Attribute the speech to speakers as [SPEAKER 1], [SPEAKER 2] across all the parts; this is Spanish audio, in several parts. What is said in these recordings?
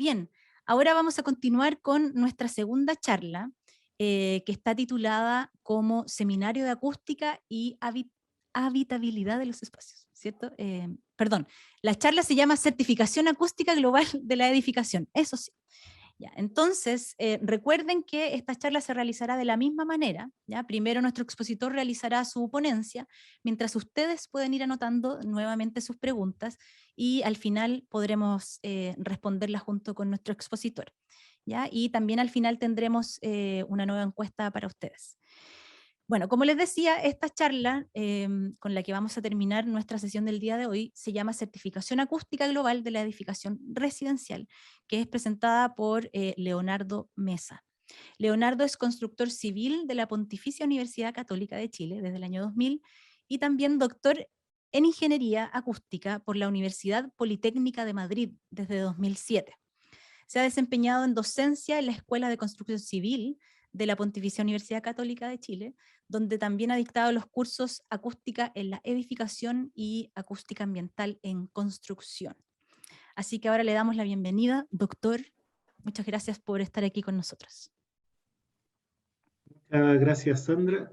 [SPEAKER 1] bien, ahora vamos a continuar con nuestra segunda charla, que está titulada como Seminario de Acústica y Habitabilidad de los Espacios, ¿cierto? Perdón, la charla se llama Certificación Acústica Global de la Edificación, eso sí. Ya, entonces, recuerden que esta charla se realizará de la misma manera. ¿Ya? Primero nuestro expositor realizará su ponencia, mientras ustedes pueden ir anotando nuevamente sus preguntas y al final podremos responderlas junto con nuestro expositor. ¿Ya? Y también al final tendremos una nueva encuesta para ustedes. Bueno, como les decía, esta charla con la que vamos a terminar nuestra sesión del día de hoy se llama Certificación Acústica Global de la Edificación Residencial, que es presentada por Leonardo Mesa. Leonardo es constructor civil de la Pontificia Universidad Católica de Chile desde el año 2000 y también doctor en Ingeniería Acústica por la Universidad Politécnica de Madrid desde 2007. Se ha desempeñado en docencia en la Escuela de Construcción Civil de la Pontificia Universidad Católica de Chile, donde también ha dictado los cursos Acústica en la Edificación y Acústica Ambiental en Construcción. Así que ahora le damos la bienvenida, doctor. Muchas gracias por estar aquí con nosotros.
[SPEAKER 2] Muchas gracias, Sandra.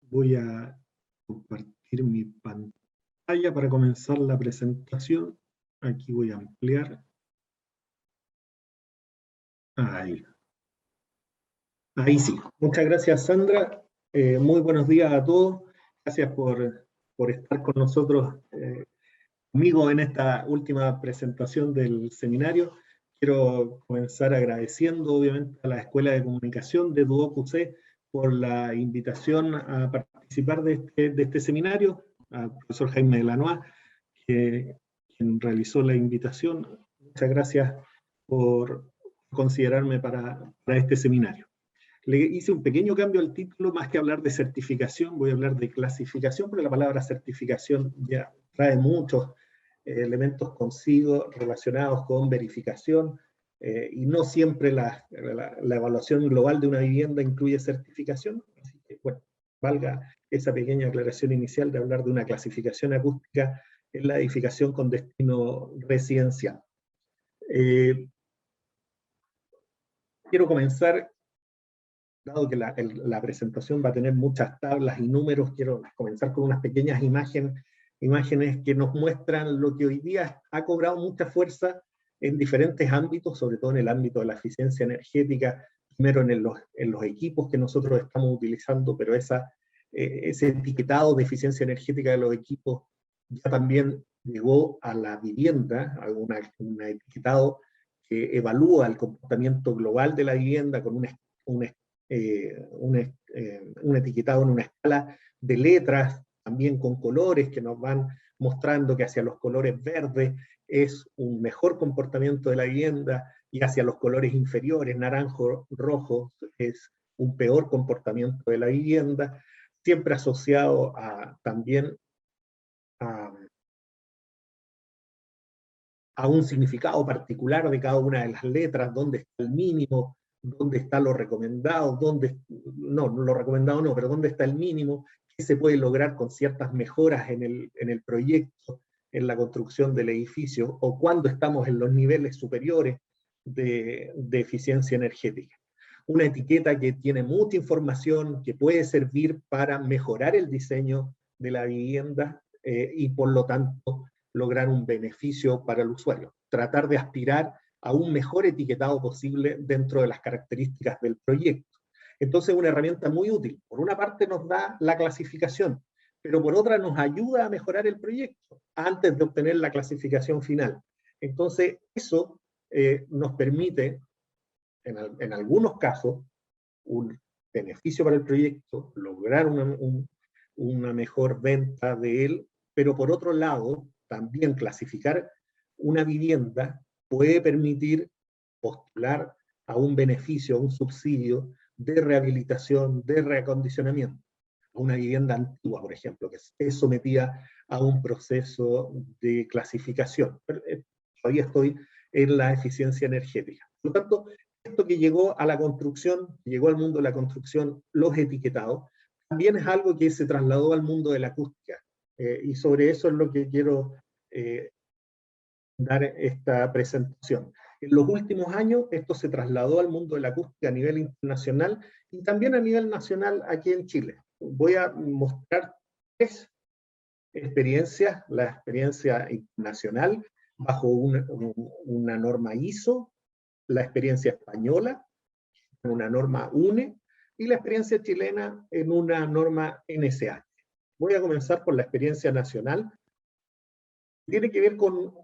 [SPEAKER 2] Voy a compartir mi pantalla para comenzar la presentación. Aquí voy a ampliar. Ahí sí. Muchas gracias, Sandra. Muy buenos días a todos. Gracias por estar con nosotros, conmigo en esta última presentación del seminario. Quiero comenzar agradeciendo, obviamente, a la Escuela de Comunicación de Duoc UC por la invitación a participar de este seminario, al profesor Jaime Delanois, quien realizó la invitación. Muchas gracias por considerarme para este seminario. Le hice un pequeño cambio al título, más que hablar de certificación, voy a hablar de clasificación, porque la palabra certificación ya trae muchos elementos consigo relacionados con verificación, y no siempre la evaluación global de una vivienda incluye certificación. Así que, bueno, valga esa pequeña aclaración inicial de hablar de una clasificación acústica en la edificación con destino residencial. Quiero comenzar, dado que la presentación va a tener muchas tablas y números, quiero comenzar con unas pequeñas imágenes que nos muestran lo que hoy día ha cobrado mucha fuerza en diferentes ámbitos, sobre todo en el ámbito de la eficiencia energética, primero en los equipos que nosotros estamos utilizando, pero ese etiquetado de eficiencia energética de los equipos ya también llegó a la vivienda, a un etiquetado que evalúa el comportamiento global de la vivienda con un etiquetado en una escala de letras, también con colores que nos van mostrando que hacia los colores verdes es un mejor comportamiento de la vivienda y hacia los colores inferiores, naranjo, rojo, es un peor comportamiento de la vivienda, siempre asociado también a un significado particular de cada una de las letras, dónde está el mínimo, dónde está lo recomendado, lo recomendado no, pero dónde está el mínimo, qué se puede lograr con ciertas mejoras en el proyecto, en la construcción del edificio, o cuando estamos en los niveles superiores de eficiencia energética. Una etiqueta que tiene mucha información, que puede servir para mejorar el diseño de la vivienda y por lo tanto lograr un beneficio para el usuario. Tratar de aspirar a un mejor etiquetado posible dentro de las características del proyecto. Entonces es una herramienta muy útil. Por una parte nos da la clasificación, pero por otra nos ayuda a mejorar el proyecto antes de obtener la clasificación final. Entonces eso nos permite, en algunos casos, un beneficio para el proyecto, lograr una mejor venta de él, pero por otro lado, también clasificar una vivienda puede permitir postular a un beneficio, a un subsidio de rehabilitación, de reacondicionamiento. Una vivienda antigua, por ejemplo, que es sometida a un proceso de clasificación. Pero, todavía estoy en la eficiencia energética. Por lo tanto, esto que llegó a la construcción, llegó al mundo de la construcción, los etiquetados, también es algo que se trasladó al mundo de la acústica. Y sobre eso es lo que quiero dar esta presentación. En los últimos años esto se trasladó al mundo de la acústica a nivel internacional y también a nivel nacional aquí en Chile. Voy a mostrar tres experiencias: la experiencia internacional bajo una norma ISO, la experiencia española en una norma UNE y la experiencia chilena en una norma NSH. Voy a comenzar por la experiencia nacional. Tiene que ver con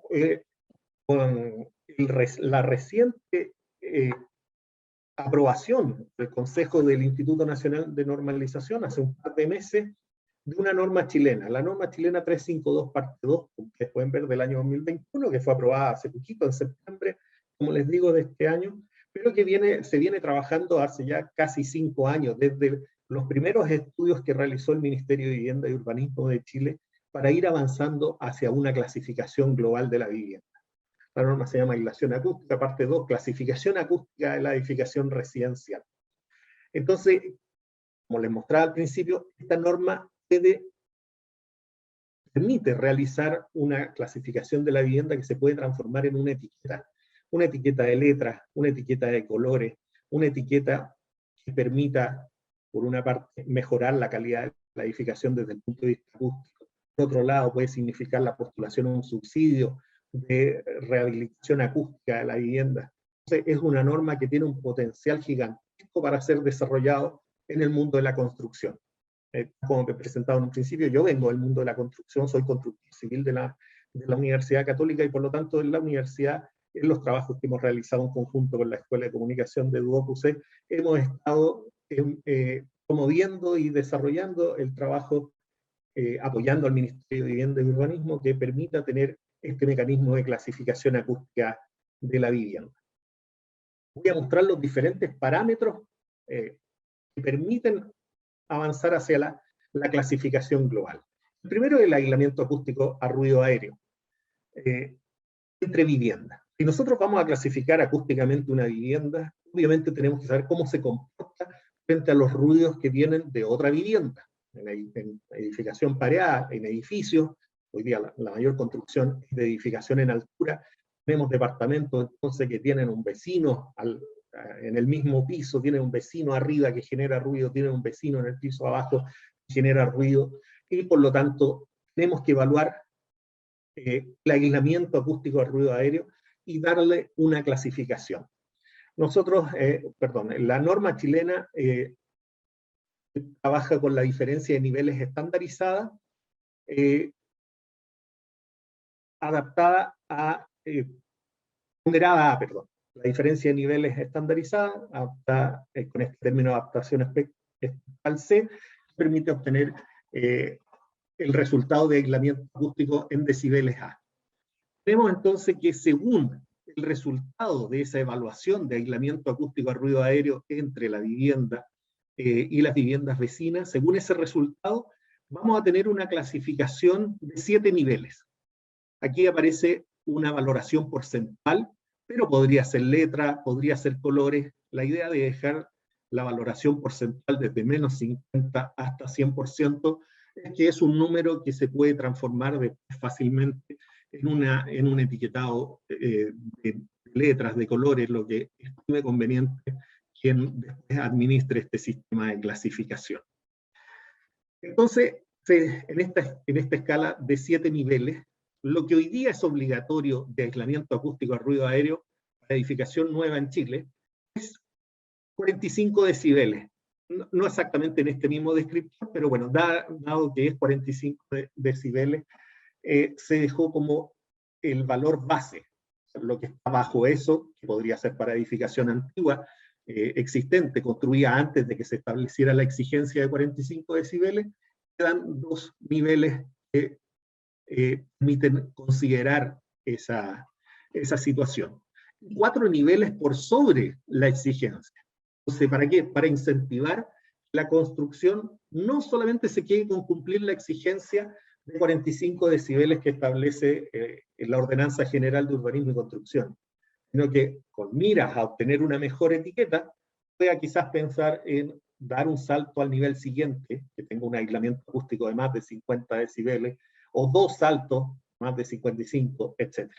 [SPEAKER 2] la reciente aprobación del Consejo del Instituto Nacional de Normalización hace un par de meses de una norma chilena, la norma chilena 352 parte 2, que pueden ver del año 2021, que fue aprobada hace poquito, en septiembre, como les digo, de este año, pero que se viene trabajando hace ya casi 5 años, desde los primeros estudios que realizó el Ministerio de Vivienda y Urbanismo de Chile, para ir avanzando hacia una clasificación global de la vivienda. La norma se llama aislación acústica, parte 2, clasificación acústica de la edificación residencial. Entonces, como les mostraba al principio, esta norma permite realizar una clasificación de la vivienda que se puede transformar en una etiqueta de letras, una etiqueta de colores, una etiqueta que permita, por una parte, mejorar la calidad de la edificación desde el punto de vista acústico. Por otro lado, puede significar la postulación a un subsidio de rehabilitación acústica de la vivienda. Entonces, es una norma que tiene un potencial gigantesco para ser desarrollado en el mundo de la construcción. Como he presentado en un principio, yo vengo del mundo de la construcción, soy constructor civil de la Universidad Católica y por lo tanto en la universidad, en los trabajos que hemos realizado en conjunto con la Escuela de Comunicación de Duoc-UC, hemos estado promoviendo y desarrollando el trabajo, apoyando al Ministerio de Vivienda y Urbanismo, que permita tener este mecanismo de clasificación acústica de la vivienda. Voy a mostrar los diferentes parámetros que permiten avanzar hacia la clasificación global. El primero es el aislamiento acústico a ruido aéreo entre viviendas. Si nosotros vamos a clasificar acústicamente una vivienda, obviamente tenemos que saber cómo se comporta frente a los ruidos que vienen de otra vivienda. En edificación pareada, en edificios, hoy día la mayor construcción es de edificación en altura, tenemos departamentos entonces que tienen un vecino en el mismo piso, tiene un vecino arriba que genera ruido, tiene un vecino en el piso abajo que genera ruido, y por lo tanto tenemos que evaluar el aislamiento acústico al ruido aéreo y darle una clasificación. Nosotros, la norma chilena trabaja con la diferencia de niveles estandarizadas, adaptada a, ponderada a, perdón. La diferencia de niveles estandarizadas, con este término de adaptación espectral C, permite obtener el resultado de aislamiento acústico en decibeles A. Tenemos entonces que según el resultado de esa evaluación de aislamiento acústico a ruido aéreo entre la vivienda y las viviendas vecinas, según ese resultado, vamos a tener una clasificación de 7 niveles. Aquí aparece una valoración porcentual, pero podría ser letra, podría ser colores. La idea de dejar la valoración porcentual desde menos 50 hasta 100% es que es un número que se puede transformar fácilmente en un etiquetado de letras, de colores, lo que estime conveniente quien después administre este sistema de clasificación. Entonces, en esta escala de 7 niveles, lo que hoy día es obligatorio de aislamiento acústico a ruido aéreo para edificación nueva en Chile es 45 decibeles. No exactamente en este mismo descriptor, pero bueno, dado que es 45 decibeles, se dejó como el valor base. Lo que está bajo eso, que podría ser para edificación antigua, existente, construida antes de que se estableciera la exigencia de 45 decibeles, quedan 2 niveles que permiten considerar esa situación. 4 niveles por sobre la exigencia. Entonces, ¿para qué? Para incentivar la construcción, no solamente se quede con cumplir la exigencia de 45 decibeles que establece la Ordenanza General de Urbanismo y Construcción, sino que con miras a obtener una mejor etiqueta, pueda quizás pensar en dar un salto al nivel siguiente, que tenga un aislamiento acústico de más de 50 decibeles, o 2 saltos, más de 55, etc.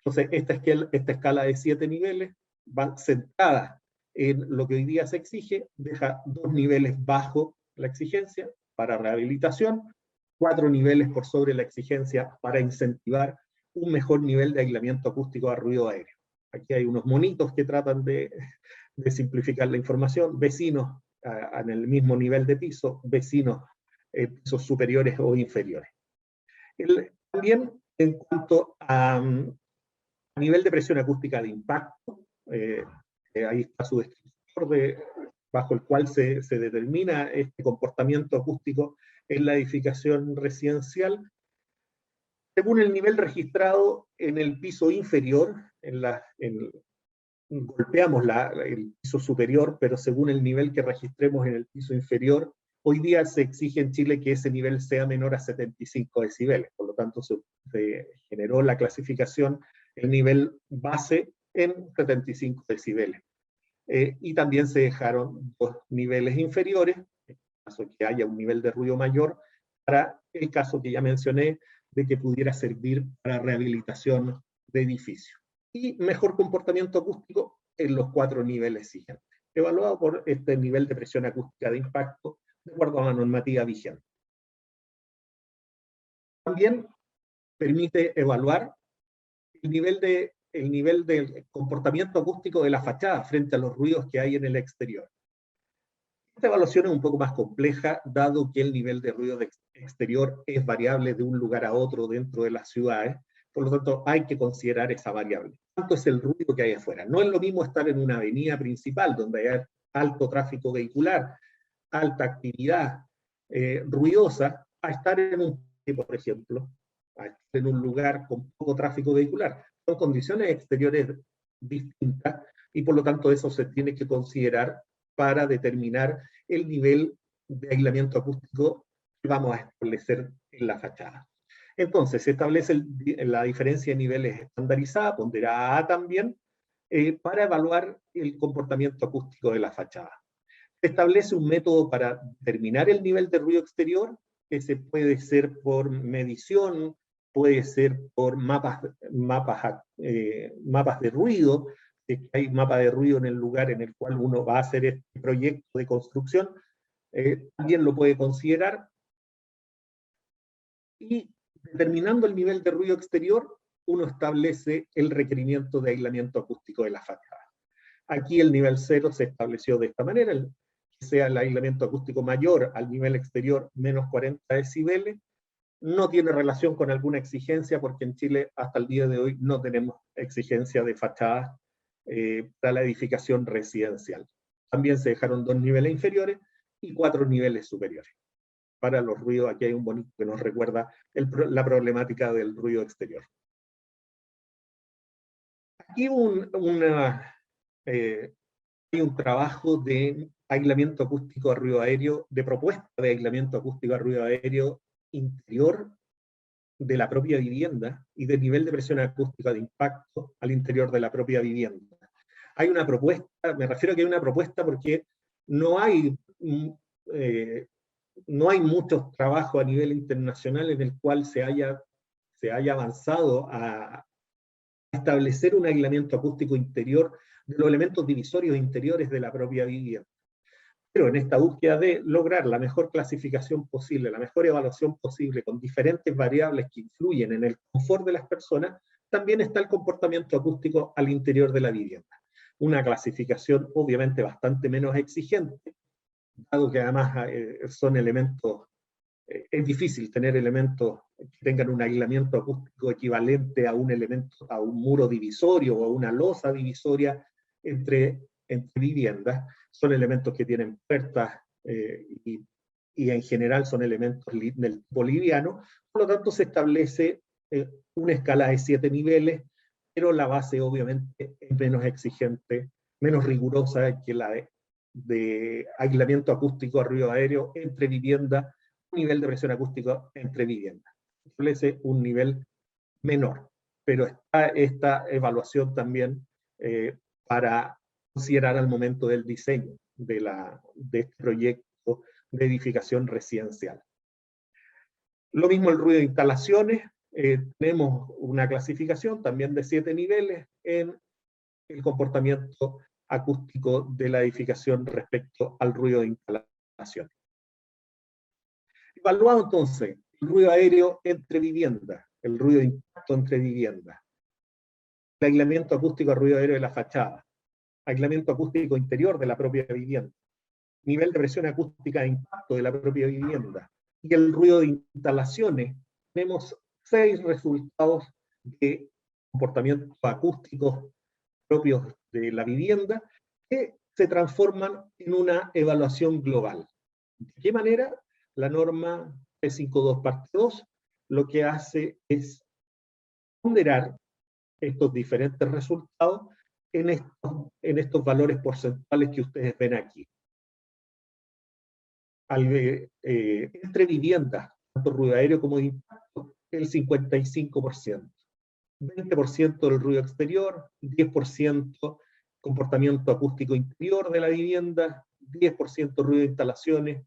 [SPEAKER 2] Entonces, esta escala de 7 niveles va centrada en lo que hoy día se exige, deja 2 niveles bajo la exigencia para rehabilitación, 4 niveles por sobre la exigencia para incentivar un mejor nivel de aislamiento acústico a ruido aéreo. Aquí hay unos monitos que tratan de simplificar la información, vecinos en el mismo nivel de piso, vecinos pisos superiores o inferiores. También en cuanto a nivel de presión acústica de impacto, ahí está su descriptor bajo el cual se determina este comportamiento acústico en la edificación residencial. Según el nivel registrado en el piso inferior, golpeamos el piso superior, pero según el nivel que registremos en el piso inferior, hoy día se exige en Chile que ese nivel sea menor a 75 decibeles, por lo tanto se generó la clasificación, el nivel base en 75 decibeles. Y también se dejaron 2 niveles inferiores, en caso que haya un nivel de ruido mayor, para el caso que ya mencioné, de que pudiera servir para rehabilitación de edificios. Y mejor comportamiento acústico en los 4 niveles siguientes, evaluado por este nivel de presión acústica de impacto, de acuerdo a la normativa vigente. También permite evaluar el nivel del comportamiento acústico de la fachada frente a los ruidos que hay en el exterior. Esta evaluación es un poco más compleja, dado que el nivel de ruido exterior es variable de un lugar a otro dentro de las ciudades, por lo tanto hay que considerar esa variable. ¿Cuánto es el ruido que hay afuera? No es lo mismo estar en una avenida principal, donde hay alto tráfico vehicular, alta actividad ruidosa, a estar en un parque, por ejemplo, a estar en un lugar con poco tráfico vehicular. Son condiciones exteriores distintas y por lo tanto eso se tiene que considerar para determinar el nivel de aislamiento acústico que vamos a establecer en la fachada. Entonces, se establece la diferencia de niveles estandarizada, ponderada A también, para evaluar el comportamiento acústico de la fachada. Se establece un método para determinar el nivel de ruido exterior, que se puede ser por medición, puede ser por mapas de ruido, que hay mapa de ruido en el lugar en el cual uno va a hacer este proyecto de construcción, también lo puede considerar. Y determinando el nivel de ruido exterior, uno establece el requerimiento de aislamiento acústico de la fachada. Aquí el nivel 0 se estableció de esta manera, que sea el aislamiento acústico mayor al nivel exterior menos 40 decibeles, no tiene relación con alguna exigencia, porque en Chile hasta el día de hoy no tenemos exigencia de fachadas para la edificación residencial. También se dejaron 2 niveles inferiores y 4 niveles superiores. Para los ruidos, aquí hay un bonito que nos recuerda la problemática del ruido exterior. Aquí hay un trabajo de aislamiento acústico a ruido aéreo, de propuesta de aislamiento acústico a ruido aéreo interior de la propia vivienda y del nivel de presión acústica de impacto al interior de la propia vivienda. Hay una propuesta, me refiero a que hay una propuesta porque no hay muchos trabajos a nivel internacional en el cual se haya avanzado a establecer un aislamiento acústico interior de los elementos divisorios interiores de la propia vivienda. Pero en esta búsqueda de lograr la mejor clasificación posible, la mejor evaluación posible, con diferentes variables que influyen en el confort de las personas, también está el comportamiento acústico al interior de la vivienda. Una clasificación obviamente bastante menos exigente, dado que además son elementos, es difícil tener elementos que tengan un aislamiento acústico equivalente a un elemento, a un muro divisorio o a una losa divisoria entre viviendas. Son elementos que tienen puertas y en general son elementos del tipo liviano, por lo tanto se establece una escala de 7 niveles, pero la base obviamente es menos exigente, menos rigurosa que la de aislamiento acústico a ruido aéreo entre viviendas, un nivel de presión acústica entre viviendas. Establece un nivel menor, pero está esta evaluación también para considerar al momento del diseño de este proyecto de edificación residencial. Lo mismo el ruido de instalaciones, Tenemos una clasificación también de 7 niveles en el comportamiento acústico de la edificación respecto al ruido de instalación. Evaluado entonces el ruido aéreo entre viviendas, el ruido de impacto entre viviendas, el aislamiento acústico a ruido aéreo de la fachada, aislamiento acústico interior de la propia vivienda, nivel de presión acústica de impacto de la propia vivienda y el ruido de instalaciones, tenemos 6 resultados de comportamientos acústicos propios de la vivienda que se transforman en una evaluación global. ¿De qué manera? La norma 352 parte 2 lo que hace es ponderar estos diferentes resultados en estos valores porcentuales que ustedes ven aquí. Entre viviendas, tanto ruido aéreo como de impacto, el 55%. 20% del ruido exterior, 10% comportamiento acústico interior de la vivienda, 10% ruido de instalaciones,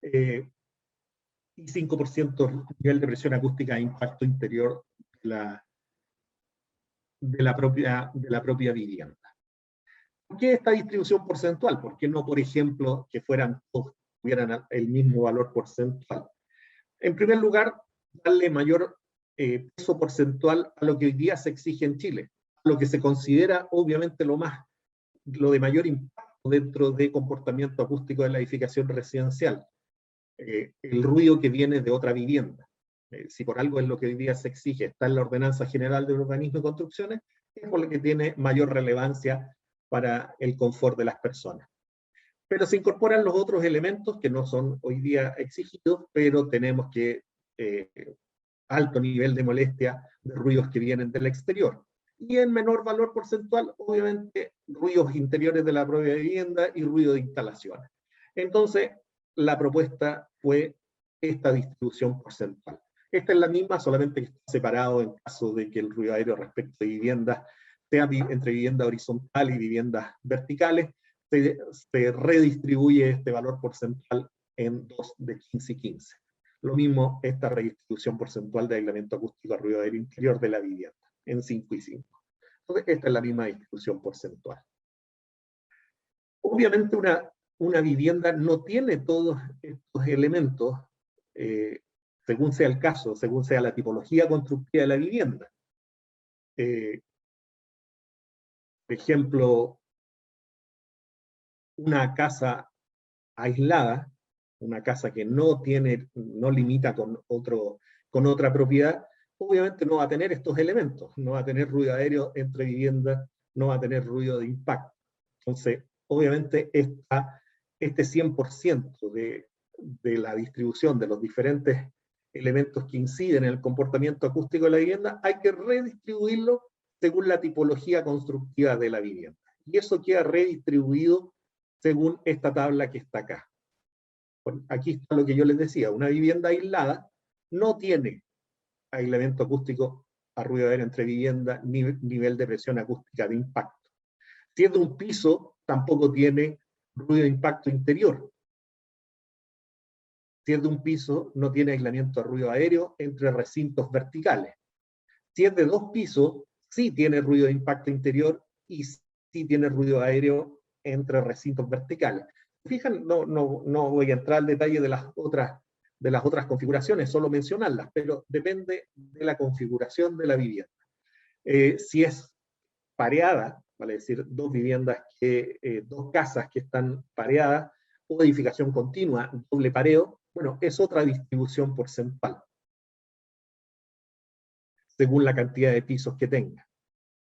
[SPEAKER 2] y 5% nivel de presión acústica de impacto interior de la propia vivienda. ¿Por qué esta distribución porcentual? ¿Por qué no, por ejemplo, que tuvieran el mismo valor porcentual? En primer lugar, darle mayor peso porcentual a lo que hoy día se exige en Chile, a lo que se considera obviamente lo de mayor impacto dentro de comportamiento acústico de la edificación residencial, el ruido que viene de otra vivienda. Si por algo es lo que hoy día se exige, está en la Ordenanza General de Urbanismo y Construcciones, es por lo que tiene mayor relevancia para el confort de las personas. Pero se incorporan los otros elementos que no son hoy día exigidos, pero tenemos que alto nivel de molestia de ruidos que vienen del exterior. Y en menor valor porcentual, obviamente, ruidos interiores de la propia vivienda y ruido de instalaciones. Entonces, la propuesta fue esta distribución porcentual. Esta es la misma, solamente que está separado en caso de que el ruido aéreo respecto de viviendas sea entre vivienda horizontal y viviendas verticales, se redistribuye este valor porcentual en 2 de 15 y 15. Lo mismo esta redistribución porcentual de aislamiento acústico a ruido aéreo interior de la vivienda, en 5 y 5. Entonces, esta es la misma distribución porcentual. Obviamente una vivienda no tiene todos estos elementos, según sea el caso, según sea la tipología constructiva de la vivienda. Por ejemplo, una casa aislada, una casa que no limita con otra propiedad, obviamente no va a tener estos elementos, no va a tener ruido aéreo entre viviendas, no va a tener ruido de impacto. Entonces, obviamente este 100% de la distribución de los diferentes elementos que inciden en el comportamiento acústico de la vivienda, hay que redistribuirlo según la tipología constructiva de la vivienda. Y eso queda redistribuido según esta tabla que está acá. Aquí está lo que yo les decía, una vivienda aislada no tiene aislamiento acústico a ruido aéreo entre viviendas, ni nivel de presión acústica de impacto. Si es de un piso, tampoco tiene ruido de impacto interior. Si es de un piso, no tiene aislamiento a ruido aéreo entre recintos verticales. Si es de 2 pisos, sí tiene ruido de impacto interior y sí tiene ruido aéreo entre recintos verticales. Fijan, no voy a entrar al detalle de las otras configuraciones, solo mencionarlas, pero depende de la configuración de la vivienda. Si es pareada, vale decir, dos casas que están pareadas, o edificación continua, doble pareo, bueno, es otra distribución porcentual, según la cantidad de pisos que tenga.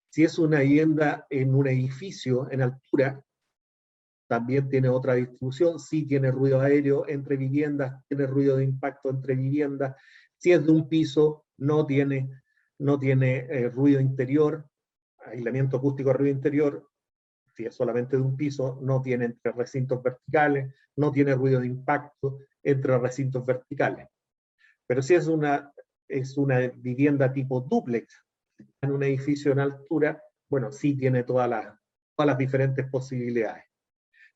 [SPEAKER 2] Si es una vivienda en un edificio en altura, también tiene otra distribución, sí tiene ruido aéreo entre viviendas, tiene ruido de impacto entre viviendas. Si es de un piso, no tiene ruido interior, aislamiento acústico a ruido interior. Si es solamente de un piso, no tiene entre recintos verticales, no tiene ruido de impacto entre recintos verticales. Pero si es una vivienda tipo dúplex, en un edificio en altura, bueno, sí tiene todas las diferentes posibilidades.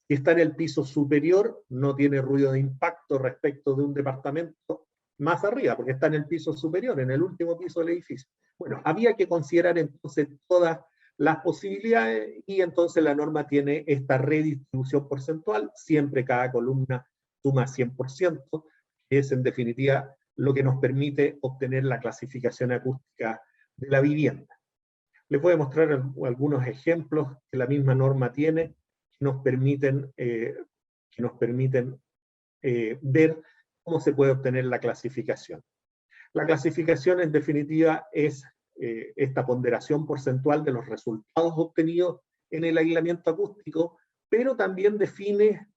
[SPEAKER 2] Si está en el piso superior, no tiene ruido de impacto respecto de un departamento más arriba, porque está en el piso superior, en el último piso del edificio. Bueno, había que considerar entonces todas las posibilidades y entonces la norma tiene esta redistribución porcentual, siempre cada columna suma 100%, que es en definitiva lo que nos permite obtener la clasificación acústica de la vivienda. Les voy a mostrar algunos ejemplos que la misma norma tiene, que nos permiten ver cómo se puede obtener la clasificación. La clasificación, en definitiva, es esta ponderación porcentual de los resultados obtenidos en el aislamiento acústico, pero también define,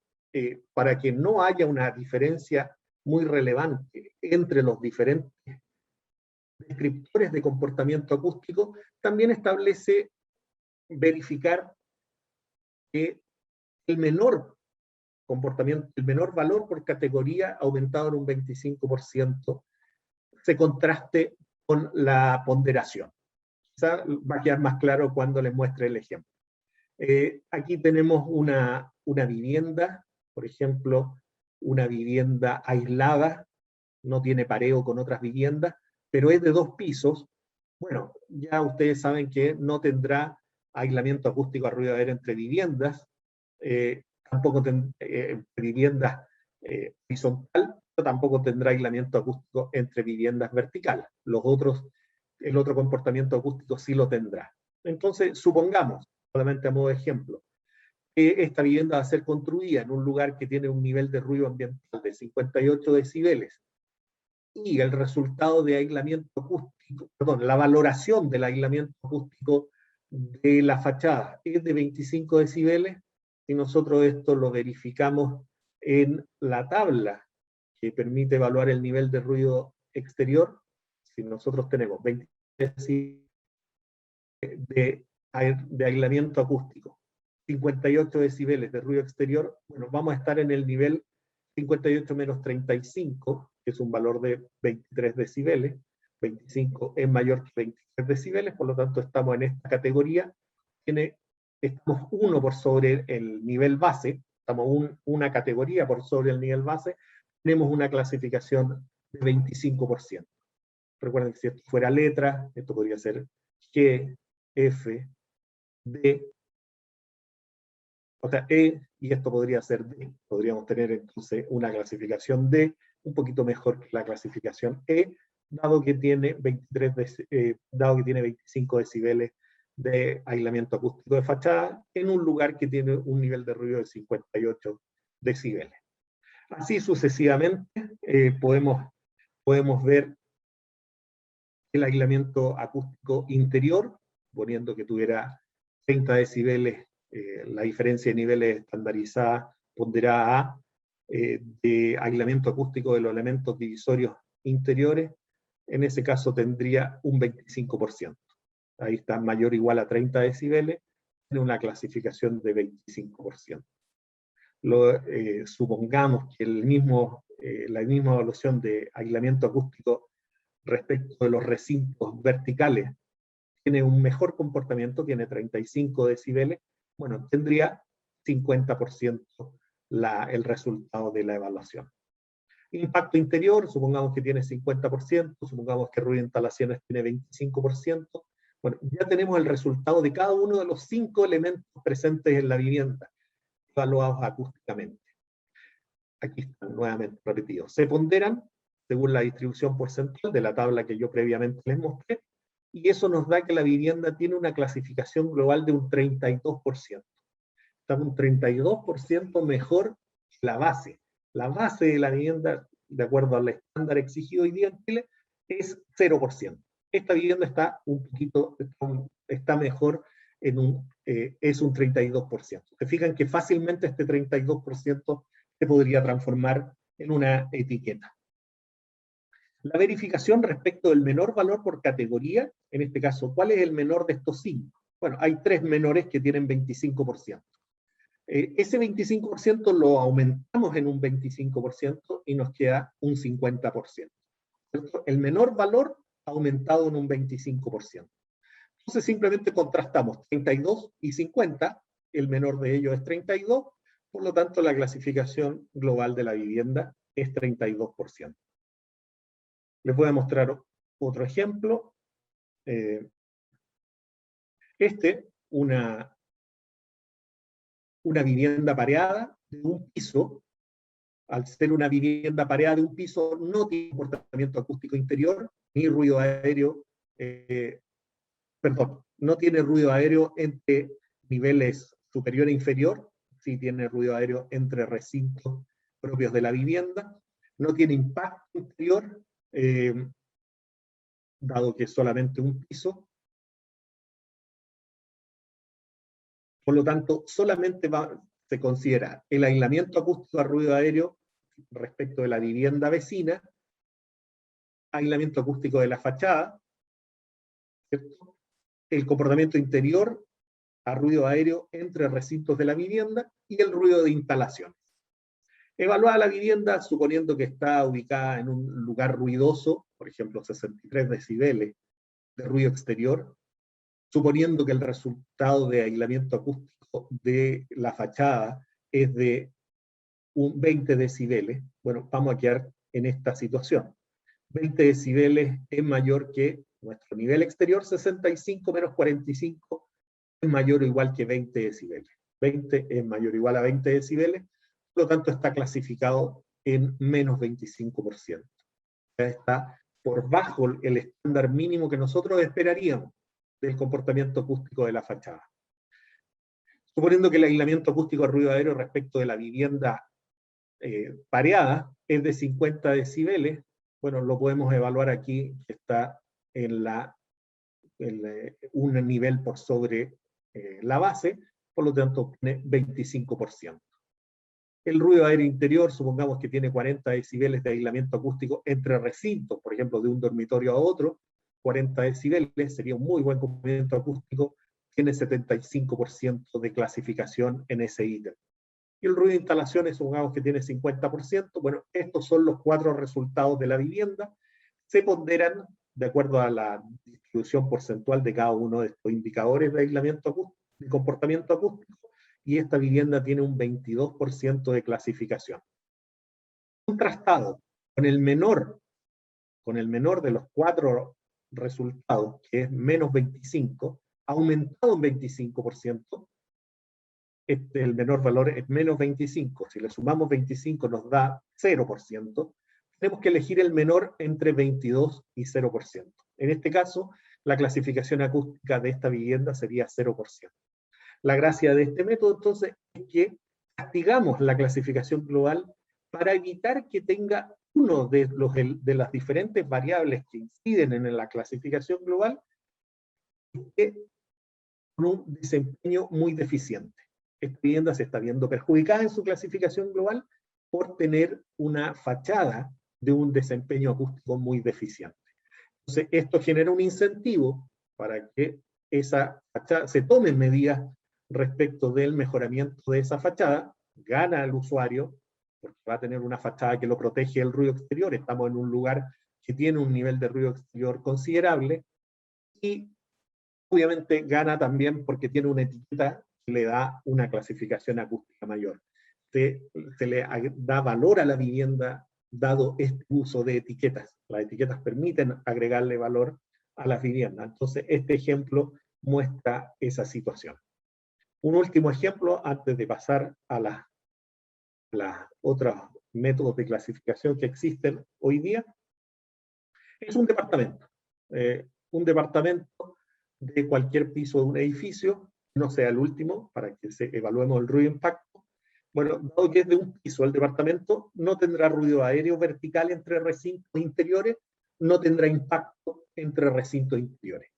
[SPEAKER 2] para que no haya una diferencia muy relevante entre los diferentes descriptores de comportamiento acústico, también establece verificar que el menor comportamiento, el menor valor por categoría aumentado en un 25%, se contraste con la ponderación. Quizá va a quedar más claro cuando les muestre el ejemplo. Aquí tenemos una vivienda, por ejemplo, una vivienda aislada, no tiene pareo con otras viviendas, pero es de 2 pisos. Bueno, ya ustedes saben que no tendrá aislamiento acústico a ruido aéreo entre viviendas, tampoco entre viviendas horizontal, pero tampoco tendrá aislamiento acústico entre viviendas verticales. El otro comportamiento acústico sí lo tendrá. Entonces, supongamos, solamente a modo de ejemplo, que esta vivienda va a ser construida en un lugar que tiene un nivel de ruido ambiental de 58 decibeles, y el resultado de aislamiento acústico, perdón, la valoración del aislamiento acústico de la fachada es de 25 decibeles, y nosotros esto lo verificamos en la tabla que permite evaluar el nivel de ruido exterior. Si nosotros tenemos 20 decibeles de aislamiento acústico, 58 decibeles de ruido exterior, bueno, vamos a estar en el nivel 58 menos 35, que es un valor de 23 decibeles, 25 es mayor que 23 decibeles, por lo tanto estamos en esta categoría, estamos 1 por sobre el nivel base, estamos una categoría por sobre el nivel base, tenemos una clasificación de 25%. Recuerden que si esto fuera letra, esto podría ser G, F, D, o sea, E, y esto podría ser D. Podríamos tener entonces una clasificación D un poquito mejor que la clasificación E, dado que tiene 25 decibeles de aislamiento acústico de fachada en un lugar que tiene un nivel de ruido de 58 decibeles. Así sucesivamente podemos ver el aislamiento acústico interior, poniendo que tuviera 30 decibeles, la diferencia de niveles estandarizada ponderada A, de aislamiento acústico de los elementos divisorios interiores, en ese caso tendría un 25%. Ahí está mayor o igual a 30 decibeles, tiene una clasificación de 25%. Supongamos que la misma evaluación de aislamiento acústico respecto de los recintos verticales tiene un mejor comportamiento, tiene 35 decibeles, bueno, tendría 50% el resultado de la evaluación. Impacto interior, supongamos que tiene 50%, supongamos que ruido de instalaciones tiene 25%, bueno, ya tenemos el resultado de cada uno de los 5 elementos presentes en la vivienda, evaluados acústicamente. Aquí están nuevamente repetidos. Se ponderan según la distribución porcentual de la tabla que yo previamente les mostré, y eso nos da que la vivienda tiene una clasificación global de un 32%. Está un 32% mejor que la base. La base de la vivienda, de acuerdo al estándar exigido hoy día en Chile, es 0%. Esta vivienda está mejor, es un 32%. Se fijan que fácilmente este 32% se podría transformar en una etiqueta. La verificación respecto del menor valor por categoría, en este caso, ¿cuál es el menor de estos 5? Bueno, hay 3 menores que tienen 25%. Ese 25% lo aumentamos en un 25% y nos queda un 50%. ¿Cierto? El menor valor ha aumentado en un 25%. Entonces simplemente contrastamos 32 y 50, el menor de ellos es 32, por lo tanto la clasificación global de la vivienda es 32%. Les voy a mostrar otro ejemplo. Una vivienda pareada de un piso. Al ser una vivienda pareada de un piso, no tiene comportamiento acústico interior, ni ruido aéreo, no tiene ruido aéreo entre niveles superior e inferior, sí tiene ruido aéreo entre recintos propios de la vivienda, no tiene impacto interior, dado que es solamente un piso. Por lo tanto, solamente se considera el aislamiento acústico a ruido aéreo respecto de la vivienda vecina, aislamiento acústico de la fachada, ¿cierto? El comportamiento interior a ruido aéreo entre recintos de la vivienda y el ruido de instalaciones. Evaluada la vivienda, suponiendo que está ubicada en un lugar ruidoso, por ejemplo 63 decibeles de ruido exterior, suponiendo que el resultado de aislamiento acústico de la fachada es de un 20 decibeles, bueno, vamos a quedar en esta situación. 20 decibeles es mayor que nuestro nivel exterior, 65 menos 45 es mayor o igual que 20 decibeles. 20 es mayor o igual a 20 decibeles, por lo tanto está clasificado en menos 25%. Ya está por bajo el estándar mínimo que nosotros esperaríamos del comportamiento acústico de la fachada. Suponiendo que el aislamiento acústico a ruido aéreo respecto de la vivienda pareada es de 50 decibeles, bueno, lo podemos evaluar aquí, que está en un nivel por sobre la base, por lo tanto tiene 25%. El ruido aéreo interior, supongamos que tiene 40 decibeles de aislamiento acústico entre recintos, por ejemplo, de un dormitorio a otro, 40 decibeles, sería un muy buen comportamiento acústico, tiene 75% de clasificación en ese ítem. Y el ruido de instalaciones, supongamos que tiene 50%, bueno, estos son los 4 resultados de la vivienda, se ponderan de acuerdo a la distribución porcentual de cada uno de estos indicadores de aislamiento acústico, de comportamiento acústico, y esta vivienda tiene un 22% de clasificación. Contrastado con el menor de los 4 resultados, que es menos 25, ha aumentado un 25%, el menor valor es menos 25, si le sumamos 25 nos da 0%, tenemos que elegir el menor entre 22 y 0%. En este caso, la clasificación acústica de esta vivienda sería 0%. La gracia de este método, entonces, es que castigamos la clasificación global para evitar que tenga uno de las diferentes variables que inciden en la clasificación global con un desempeño muy deficiente. Esta vivienda se está viendo perjudicada en su clasificación global por tener una fachada de un desempeño acústico muy deficiente. Entonces, esto genera un incentivo para que esa fachada se tomen medidas respecto del mejoramiento de esa fachada, gana al usuario, porque va a tener una fachada que lo protege del ruido exterior, estamos en un lugar que tiene un nivel de ruido exterior considerable, y obviamente gana también porque tiene una etiqueta que le da una clasificación acústica mayor. Se le da valor a la vivienda dado este uso de etiquetas. Las etiquetas permiten agregarle valor a las viviendas. Entonces, este ejemplo muestra esa situación. Un último ejemplo, antes de pasar a los otros métodos de clasificación que existen hoy día, es un departamento. Un departamento de cualquier piso de un edificio, no sea el último, para que evaluemos el ruido impacto. Bueno, dado que es de un piso el departamento, no tendrá ruido aéreo vertical entre recintos interiores, no tendrá impacto entre recintos interiores,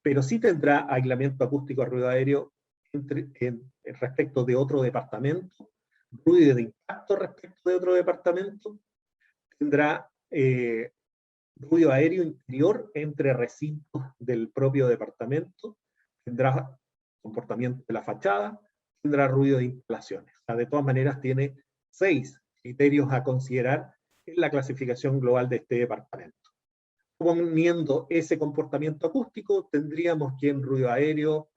[SPEAKER 2] pero sí tendrá aislamiento acústico a ruido aéreo respecto de otro departamento, ruido de impacto respecto de otro departamento, tendrá ruido aéreo interior entre recintos del propio departamento, tendrá comportamiento de la fachada, tendrá ruido de instalaciones. O sea, de todas maneras tiene 6 criterios a considerar en la clasificación global de este departamento. Poniendo ese comportamiento acústico, tendríamos que en ruido aéreo,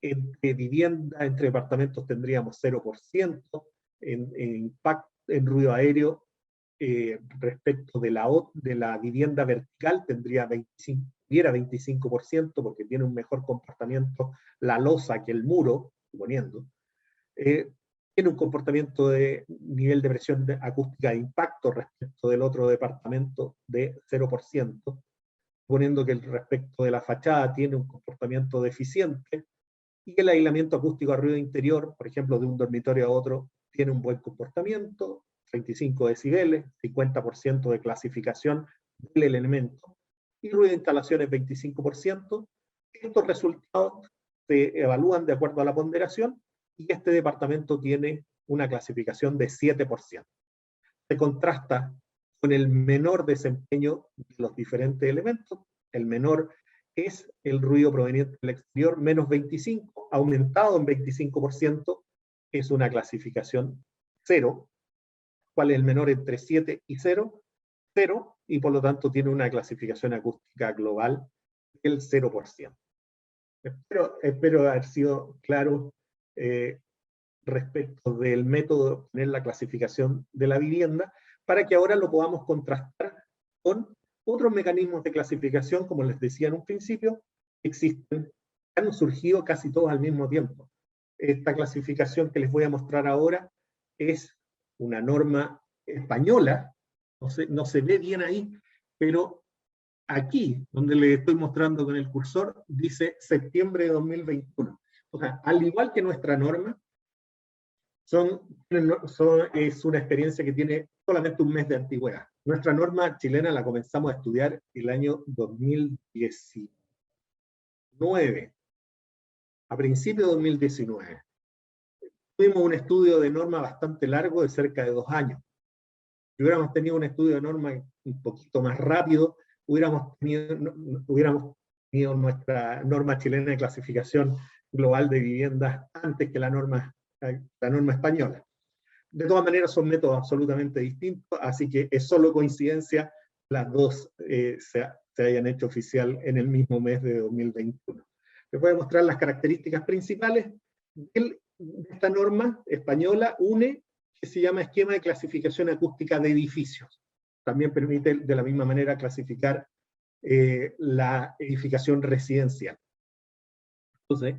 [SPEAKER 2] entre vivienda, entre departamentos tendríamos 0%, en ruido aéreo respecto de la vivienda vertical tuviera 25%, porque tiene un mejor comportamiento la losa que el muro, suponiendo. Tiene un comportamiento de nivel de presión acústica de impacto respecto del otro departamento de 0%, suponiendo que el respecto de la fachada tiene un comportamiento deficiente, y el aislamiento acústico a ruido interior, por ejemplo, de un dormitorio a otro, tiene un buen comportamiento, 35 decibeles, 50% de clasificación del elemento, y ruido de instalaciones 25%. Estos resultados se evalúan de acuerdo a la ponderación, y este departamento tiene una clasificación de 7%. Se contrasta con el menor desempeño de los diferentes elementos. El menor es el ruido proveniente del exterior, menos 25, aumentado en 25%, es una clasificación 0. ¿Cuál es el menor entre 7 y 0? 0, y por lo tanto tiene una clasificación acústica global del 0%. Espero haber sido claro respecto del método de obtener la clasificación de la vivienda, para que ahora lo podamos contrastar con otros mecanismos de clasificación, como les decía en un principio, existen, han surgido casi todos al mismo tiempo. Esta clasificación que les voy a mostrar ahora es una norma española, no se ve bien ahí, pero aquí, donde les estoy mostrando con el cursor, dice septiembre de 2021. O sea, al igual que nuestra norma, es una experiencia que tiene solamente un mes de antigüedad. Nuestra norma chilena la comenzamos a estudiar el año 2019, a principios de 2019. Tuvimos un estudio de norma bastante largo, de cerca de 2 años. Si hubiéramos tenido un estudio de norma un poquito más rápido, hubiéramos tenido nuestra norma chilena de clasificación global de viviendas antes que la norma española. De todas maneras son métodos absolutamente distintos, así que es solo coincidencia las dos se hayan hecho oficial en el mismo mes de 2021. Les voy a mostrar las características principales de esta norma española, UNE, que se llama Esquema de Clasificación Acústica de Edificios. También permite de la misma manera clasificar la edificación residencial. Entonces,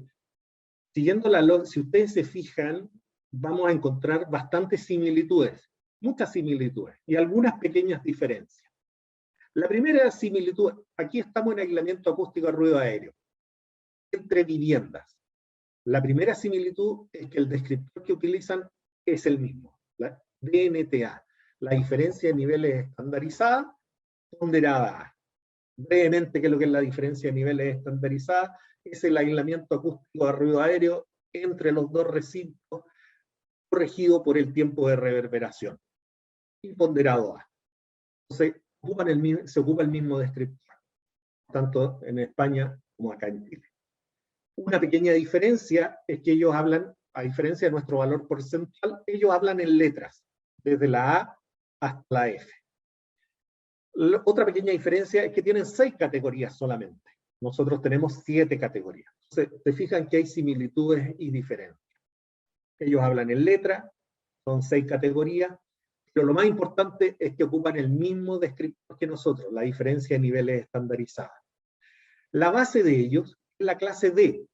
[SPEAKER 2] siguiendo si ustedes se fijan, vamos a encontrar bastantes similitudes, muchas similitudes, y algunas pequeñas diferencias. La primera similitud, aquí estamos en aislamiento acústico a ruido aéreo, entre viviendas. La primera similitud es que el descriptor que utilizan es el mismo, la DNTA, la diferencia de niveles estandarizadas, ponderada A. Brevemente, ¿qué es lo que es la diferencia de niveles estandarizadas? Es el aislamiento acústico a ruido aéreo entre los dos recintos, corregido por el tiempo de reverberación, y ponderado A. Entonces, se ocupa el mismo descriptor, tanto en España como acá en Chile. Una pequeña diferencia es que ellos hablan, a diferencia de nuestro valor porcentual, ellos hablan en letras, desde la A hasta la F. Otra pequeña diferencia es que tienen 6 categorías solamente. Nosotros tenemos 7 categorías. Entonces, se fijan que hay similitudes y diferencias. Ellos hablan en letra, son 6 categorías, pero lo más importante es que ocupan el mismo descriptor que nosotros, la diferencia de niveles estandarizados. La base de ellos es la clase D.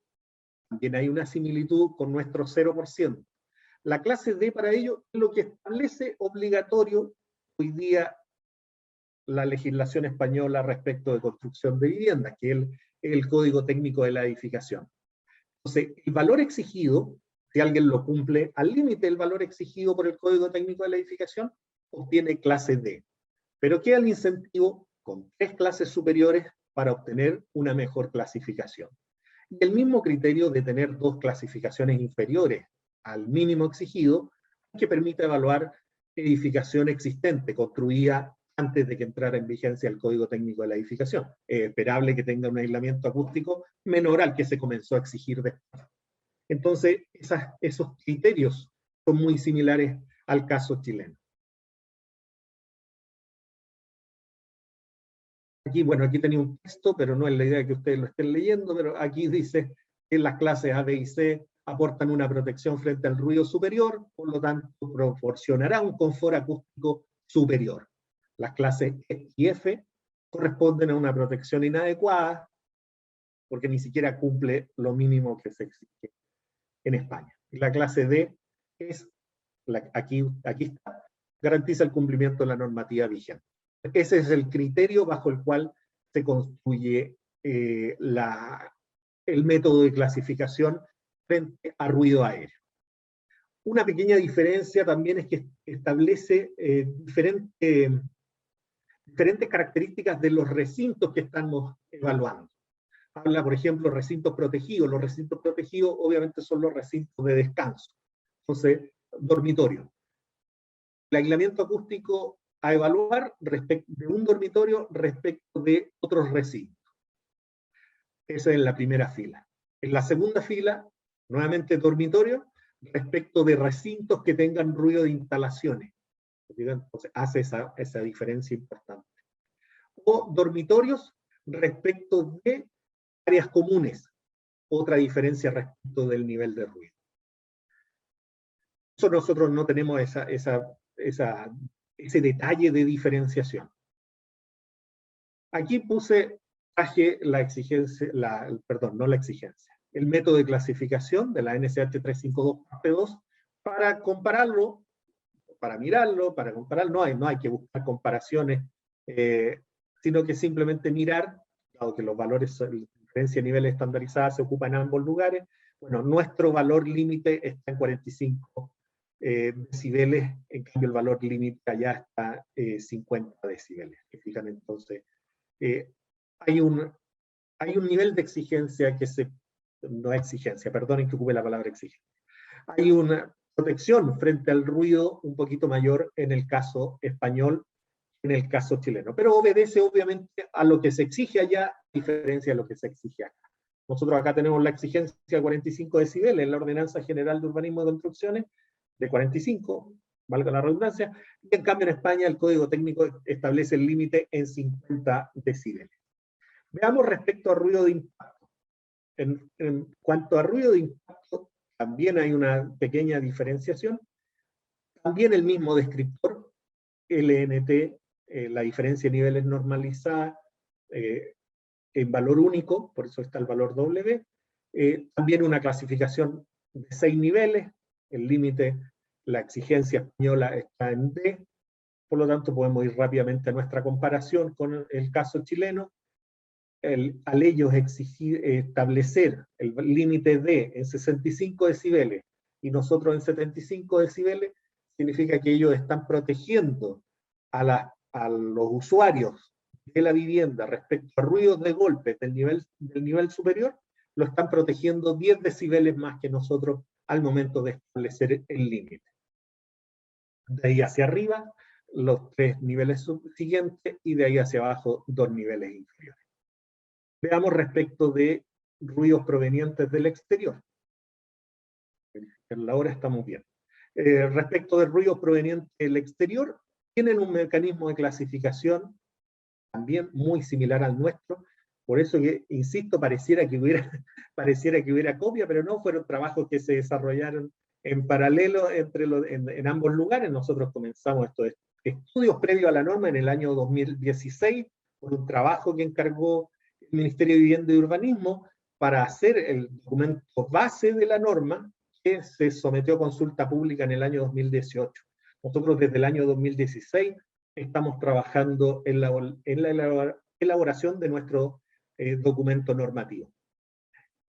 [SPEAKER 2] También hay una similitud con nuestro 0%. La clase D para ellos es lo que establece obligatorio hoy día la legislación española respecto de construcción de viviendas, que es el Código Técnico de la Edificación. Entonces, el valor exigido, si alguien lo cumple al límite del valor exigido por el Código Técnico de la Edificación, obtiene clase D. Pero queda el incentivo con 3 clases superiores para obtener una mejor clasificación. Y el mismo criterio de tener 2 clasificaciones inferiores al mínimo exigido, que permite evaluar edificación existente, construida antes de que entrara en vigencia el Código Técnico de la Edificación. Es esperable que tenga un aislamiento acústico menor al que se comenzó a exigir después. Entonces, esos criterios son muy similares al caso chileno. Aquí, bueno, aquí tenía un texto, pero no es la idea que ustedes lo estén leyendo, pero aquí dice que las clases A, B y C aportan una protección frente al ruido superior, por lo tanto proporcionará un confort acústico superior. Las clases E y F corresponden a una protección inadecuada, porque ni siquiera cumple lo mínimo que se exige en España. Y la clase D es, aquí está, garantiza el cumplimiento de la normativa vigente. Ese es el criterio bajo el cual se construye el método de clasificación frente a ruido aéreo. Una pequeña diferencia también es que establece diferentes características de los recintos que estamos evaluando. Habla, por ejemplo, recintos protegidos. Los recintos protegidos obviamente son los recintos de descanso. Entonces, dormitorio. El aislamiento acústico a evaluar respecto de un dormitorio respecto de otros recintos. Esa es la primera fila. En la segunda fila, nuevamente dormitorio, respecto de recintos que tengan ruido de instalaciones. Entonces hace esa diferencia importante. O dormitorios respecto de áreas comunes. Otra diferencia respecto del nivel de ruido. Eso nosotros no tenemos ese detalle de diferenciación. Aquí traje la exigencia, no la exigencia, el método de clasificación de la NSH 352 parte 2 para compararlo, para mirarlo, para comparar, no hay que buscar comparaciones, sino que simplemente mirar, dado que los valores, la diferencia de niveles estandarizadas se ocupa en ambos lugares. Bueno, nuestro valor límite está en 45 decibeles, en cambio el valor límite allá está 50 decibeles. Fijan, entonces, hay un nivel de exigencia no exigencia, perdonen que ocupe la palabra exigencia. Hay una protección frente al ruido un poquito mayor en el caso español, en el caso chileno, pero obedece obviamente a lo que se exige allá, a diferencia de lo que se exige acá. Nosotros acá tenemos la exigencia de 45 decibeles en la Ordenanza General de Urbanismo y Construcciones, de 45, valga la redundancia, y en cambio en España el Código Técnico establece el límite en 50 decibeles. Veamos respecto a ruido de impacto. En cuanto a ruido de impacto, también hay una pequeña diferenciación. También el mismo descriptor, LNT, la diferencia de niveles normalizada, en valor único, por eso está el valor W. También una clasificación de 6 niveles, el límite, la exigencia española está en D, por lo tanto podemos ir rápidamente a nuestra comparación con el caso chileno. Al ellos establecer el límite D en 65 decibeles y nosotros en 75 decibeles, significa que ellos están protegiendo a los usuarios de la vivienda respecto a ruidos de golpes del nivel superior, lo están protegiendo 10 decibeles más que nosotros al momento de establecer el límite. De ahí hacia arriba, los 3 niveles siguientes, y de ahí hacia abajo, 2 niveles inferiores. Veamos respecto de ruidos provenientes del exterior. En la hora estamos bien. Respecto de ruidos provenientes del exterior, tienen un mecanismo de clasificación también muy similar al nuestro. Por eso que, insisto, pareciera que hubiera copia, pero no, fueron trabajos que se desarrollaron en paralelo en ambos lugares. Nosotros comenzamos estos estudios previos a la norma en el año 2016, por un trabajo que encargó el Ministerio de Vivienda y Urbanismo para hacer el documento base de la norma, que se sometió a consulta pública en el año 2018. Nosotros desde el año 2016 estamos trabajando en la elaboración de nuestro documento normativo.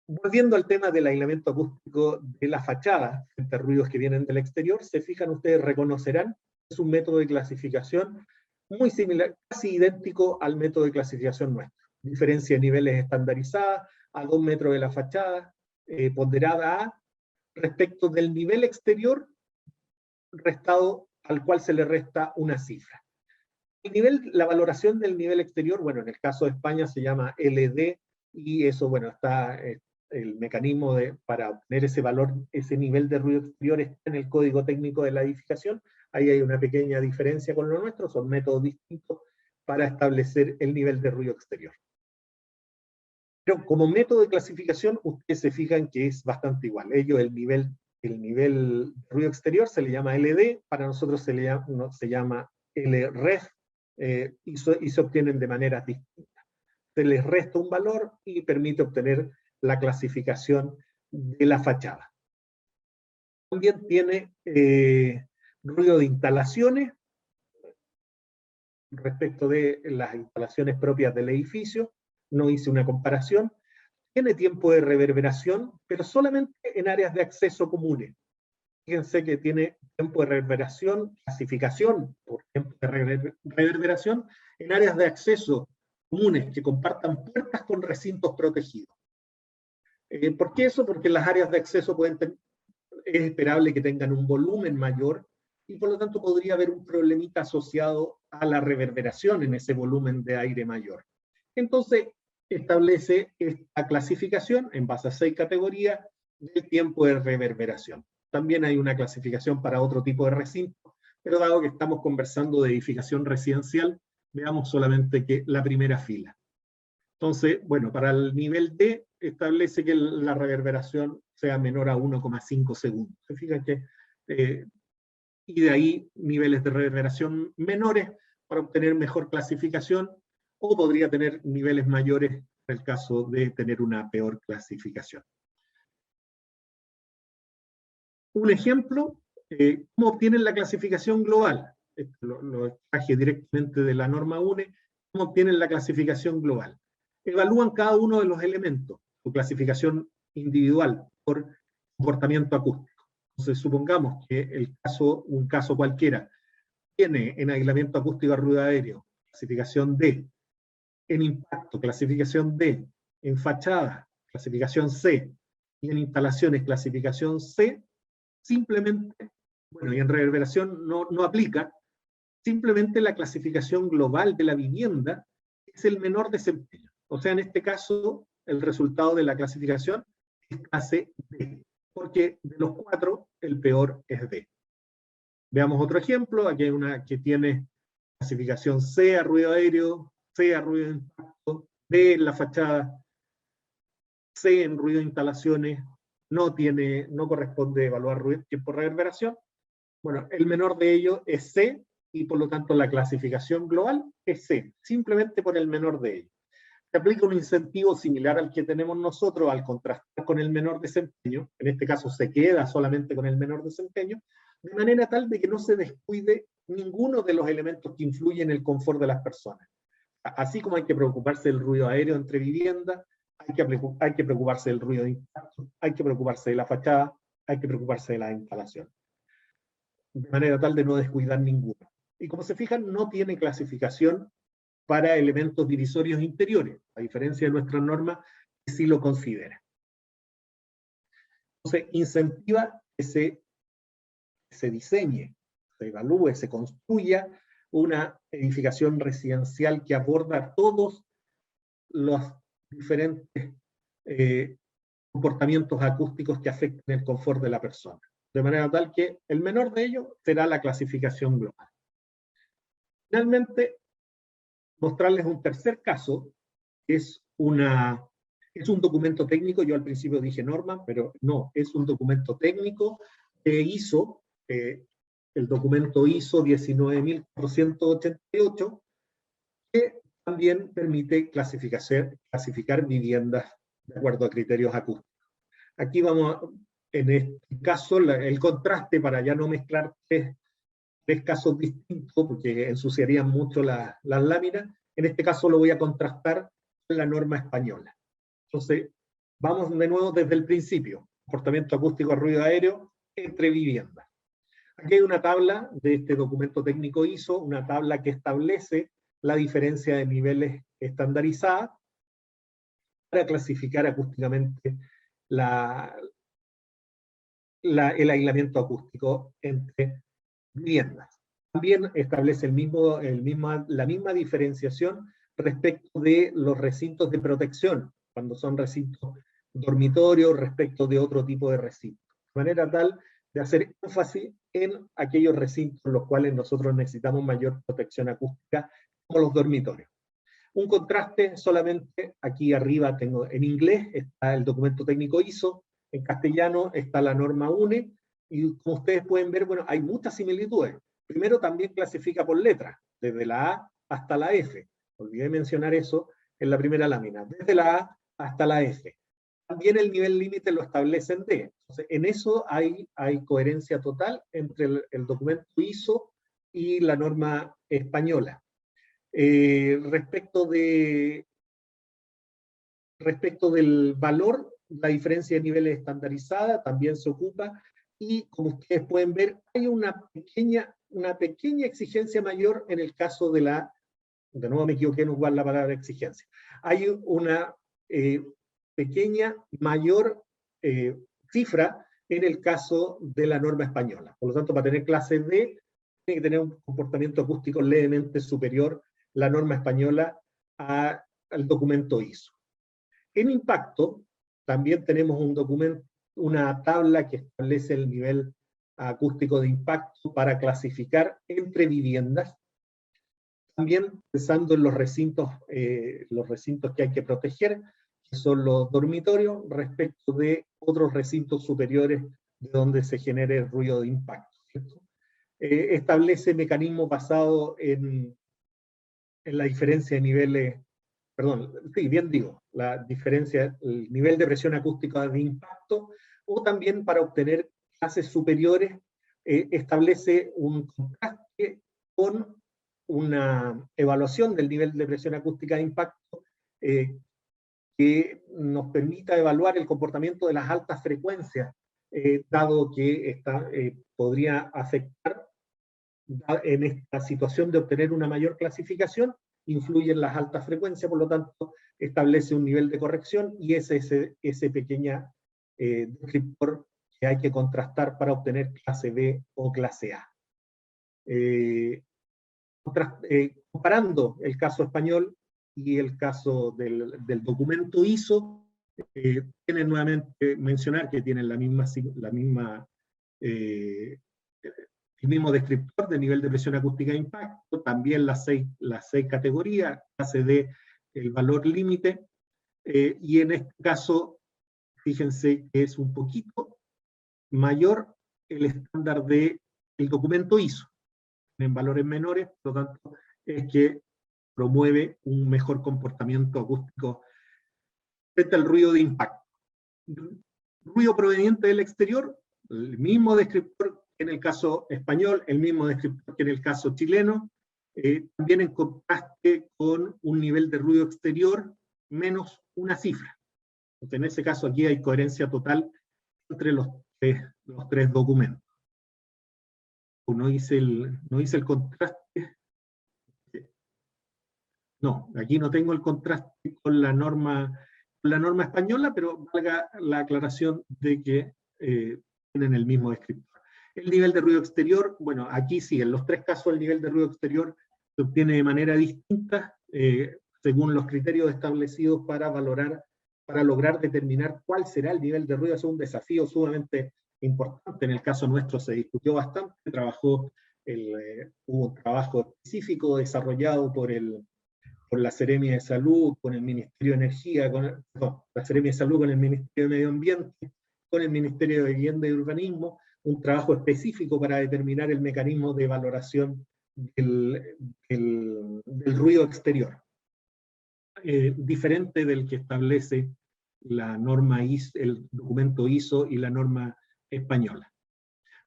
[SPEAKER 2] Volviendo al tema del aislamiento acústico de la fachada frente a ruidos que vienen del exterior, se fijan ustedes, reconocerán, es un método de clasificación muy similar, casi idéntico al método de clasificación nuestro. Diferencia de niveles estandarizadas, a 2 metros de la fachada, ponderada a, respecto del nivel exterior, restado al cual se le resta una cifra. La valoración del nivel exterior, bueno, en el caso de España se llama LD, y eso, bueno, está el mecanismo para obtener ese valor, ese nivel de ruido exterior está en el Código Técnico de la Edificación. Ahí hay una pequeña diferencia con lo nuestro, son métodos distintos para establecer el nivel de ruido exterior. Pero como método de clasificación, ustedes se fijan que es bastante igual. Ellos, el nivel de ruido exterior se le llama LD, para nosotros se llama LREF, y se obtienen de maneras distintas. Se les resta un valor y permite obtener la clasificación de la fachada. También tiene ruido de instalaciones, respecto de las instalaciones propias del edificio, no hice una comparación. Tiene tiempo de reverberación, pero solamente en áreas de acceso comunes. Fíjense que tiene tiempo de reverberación, clasificación por tiempo de reverberación en áreas de acceso comunes que compartan puertas con recintos protegidos. ¿Por qué eso? Porque las áreas de acceso es esperable que tengan un volumen mayor y por lo tanto podría haber un problemita asociado a la reverberación en ese volumen de aire mayor. Entonces, establece esta clasificación en base a 6 categorías del tiempo de reverberación. También hay una clasificación para otro tipo de recinto, pero dado que estamos conversando de edificación residencial, veamos solamente que la primera fila. Entonces, bueno, para el nivel D establece que la reverberación sea menor a 1,5 segundos. Se fijan que, y de ahí niveles de reverberación menores para obtener mejor clasificación, o podría tener niveles mayores en el caso de tener una peor clasificación. Un ejemplo, ¿cómo obtienen la clasificación global? Lo traje directamente de la norma UNE. ¿Cómo obtienen la clasificación global? Evalúan cada uno de los elementos, su clasificación individual por comportamiento acústico. Entonces, supongamos que un caso cualquiera tiene en aislamiento acústico a ruido aéreo, clasificación D, en impacto, clasificación D, en fachada, clasificación C, y en instalaciones, clasificación C, simplemente, bueno, y en reverberación no aplica, simplemente la clasificación global de la vivienda es el menor desempeño. O sea, en este caso, el resultado de la clasificación es clase D, porque de los 4, el peor es D. Veamos otro ejemplo. Aquí hay una que tiene clasificación C a ruido aéreo, C a ruido de impacto, D en la fachada, C en ruido de instalaciones, no corresponde evaluar tiempo de reverberación. Bueno, el menor de ellos es C, y por lo tanto la clasificación global es C, simplemente por el menor de ellos. Se aplica un incentivo similar al que tenemos nosotros al contrastar con el menor desempeño, en este caso se queda solamente con el menor desempeño, de manera tal de que no se descuide ninguno de los elementos que influyen en el confort de las personas. Así como hay que preocuparse del ruido aéreo entre viviendas, hay que preocuparse del ruido de impacto, hay que preocuparse de la fachada, hay que preocuparse de la instalación. De manera tal de no descuidar ninguno. Y como se fijan, no tiene clasificación para elementos divisorios interiores, a diferencia de nuestra norma, que sí lo considera. Entonces, incentiva que se diseñe, se evalúe, se construya una edificación residencial que aborda todos los diferentes comportamientos acústicos que afecten el confort de la persona. De manera tal que el menor de ellos será la clasificación global. Finalmente, mostrarles un tercer caso, que es un documento técnico. Yo al principio dije norma, pero no, es un documento técnico de ISO, el documento ISO 19488, que también permite clasificar viviendas de acuerdo a criterios acústicos. Aquí vamos, en este caso, el contraste para ya no mezclar tres casos distintos, porque ensuciarían mucho las láminas. En este caso lo voy a contrastar con la norma española. Entonces, vamos de nuevo desde el principio. Comportamiento acústico a ruido aéreo entre viviendas. Aquí hay una tabla de este documento técnico ISO, una tabla que establece la diferencia de niveles estandarizada para clasificar acústicamente el aislamiento acústico entre viviendas. También establece la misma diferenciación respecto de los recintos de protección, cuando son recintos dormitorios respecto de otro tipo de recintos. De manera tal de hacer énfasis en aquellos recintos en los cuales nosotros necesitamos mayor protección acústica, como los dormitorios. Un contraste solamente, aquí arriba tengo en inglés, está el documento técnico ISO, en castellano está la norma UNE, y como ustedes pueden ver, bueno, hay muchas similitudes. Primero también clasifica por letras, desde la A hasta la F. Olvidé mencionar eso en la primera lámina, desde la A hasta la F. También el nivel límite lo establece en D. Entonces, en eso hay coherencia total entre el documento ISO y la norma española. Respecto del valor, la diferencia de niveles estandarizada también se ocupa, y como ustedes pueden ver, hay una pequeña exigencia mayor en el caso de de nuevo me equivoqué en usar la palabra exigencia. Hay una pequeña mayor cifra en el caso de la norma española. Por lo tanto, para tener clase D, tiene que tener un comportamiento acústico levemente superior la norma española al documento ISO. En impacto, también tenemos una tabla que establece el nivel acústico de impacto para clasificar entre viviendas, también pensando en los recintos que hay que proteger, que son los dormitorios, respecto de otros recintos superiores de donde se genere ruido de impacto, ¿cierto? Establece mecanismos basados en la diferencia de niveles, perdón, sí, bien digo, la diferencia, el nivel de presión acústica de impacto, o también para obtener clases superiores, establece un contraste con una evaluación del nivel de presión acústica de impacto que nos permita evaluar el comportamiento de las altas frecuencias, dado que podría afectar en esta situación de obtener una mayor clasificación, influyen las altas frecuencias, por lo tanto establece un nivel de corrección, y ese pequeño descriptor que hay que contrastar para obtener clase B o clase A. Comparando el caso español y el caso del documento ISO, tienen nuevamente mencionar que tienen el mismo descriptor de nivel de presión acústica de impacto, también las seis categorías, clase D, el valor límite, y en este caso, fíjense que es un poquito mayor el estándar del documento ISO, en valores menores, por lo tanto, es que promueve un mejor comportamiento acústico frente al ruido de impacto. Ruido proveniente del exterior, el mismo descriptor que en el caso español, el mismo descriptor que en el caso chileno, también en contraste con un nivel de ruido exterior menos una cifra. Entonces, en ese caso aquí hay coherencia total entre los tres documentos. No hice el contraste. No, aquí no tengo el contraste con la norma española, pero valga la aclaración de que tienen el mismo descriptor. El nivel de ruido exterior, bueno, aquí sí, en los tres casos el nivel de ruido exterior se obtiene de manera distinta, según los criterios establecidos para lograr determinar cuál será el nivel de ruido. Es un desafío sumamente importante. En el caso nuestro se discutió bastante, hubo un trabajo específico desarrollado por la Seremia de Salud, con el Ministerio de Energía, la Seremia de Salud con el Ministerio de Medio Ambiente, con el Ministerio de Vivienda y Urbanismo, un trabajo específico para determinar el mecanismo de valoración del ruido exterior. Diferente del que establece la norma ISO, el documento ISO y la norma española.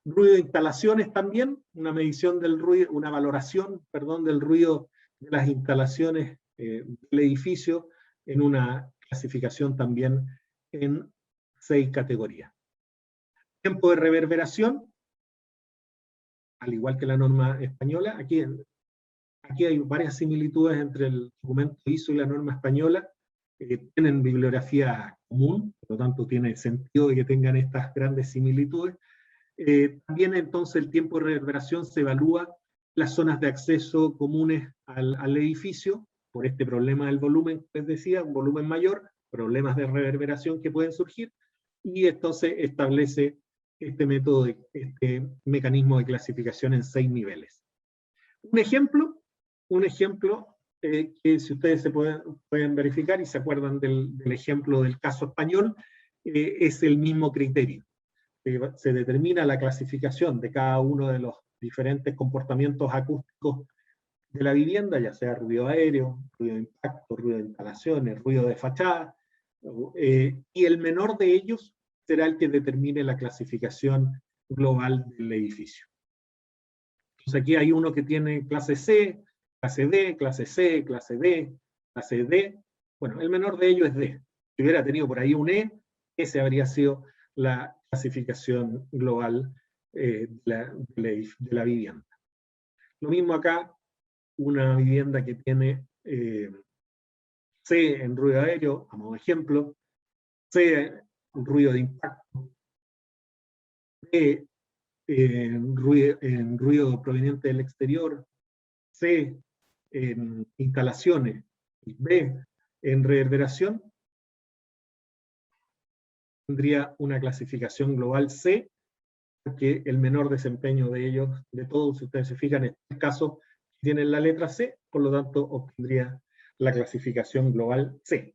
[SPEAKER 2] Ruido de instalaciones también, una medición del ruido, una valoración, perdón, del ruido de las instalaciones del edificio, en una clasificación también en 6 categorías. Tiempo de reverberación, al igual que la norma española, aquí hay varias similitudes entre el documento ISO y la norma española. Tienen bibliografía común, por lo tanto tiene sentido de que tengan estas grandes similitudes. También entonces el tiempo de reverberación se evalúa las zonas de acceso comunes al edificio, por este problema del volumen, les decía, un volumen mayor, problemas de reverberación que pueden surgir, y entonces establece este método, este mecanismo de clasificación en 6 niveles. Un ejemplo que si ustedes se pueden verificar y se acuerdan del ejemplo del caso español, es el mismo criterio. Se determina la clasificación de cada uno de los diferentes comportamientos acústicos de la vivienda, ya sea ruido aéreo, ruido de impacto, ruido de instalaciones, ruido de fachada, y el menor de ellos será el que determine la clasificación global del edificio. Entonces aquí hay uno que tiene clase C, clase D, clase C, clase D, clase D. Bueno, el menor de ellos es D. Si hubiera tenido por ahí un E, ese habría sido la clasificación global de la vivienda. Lo mismo acá, una vivienda que tiene C en ruido aéreo, a modo de ejemplo, C en ruido de impacto, D en ruido proveniente del exterior, C en instalaciones y B en reverberación, tendría una clasificación global C, porque el menor desempeño de ellos, de todos, si ustedes se fijan, en este caso tienen la letra C, por lo tanto obtendría la clasificación global C.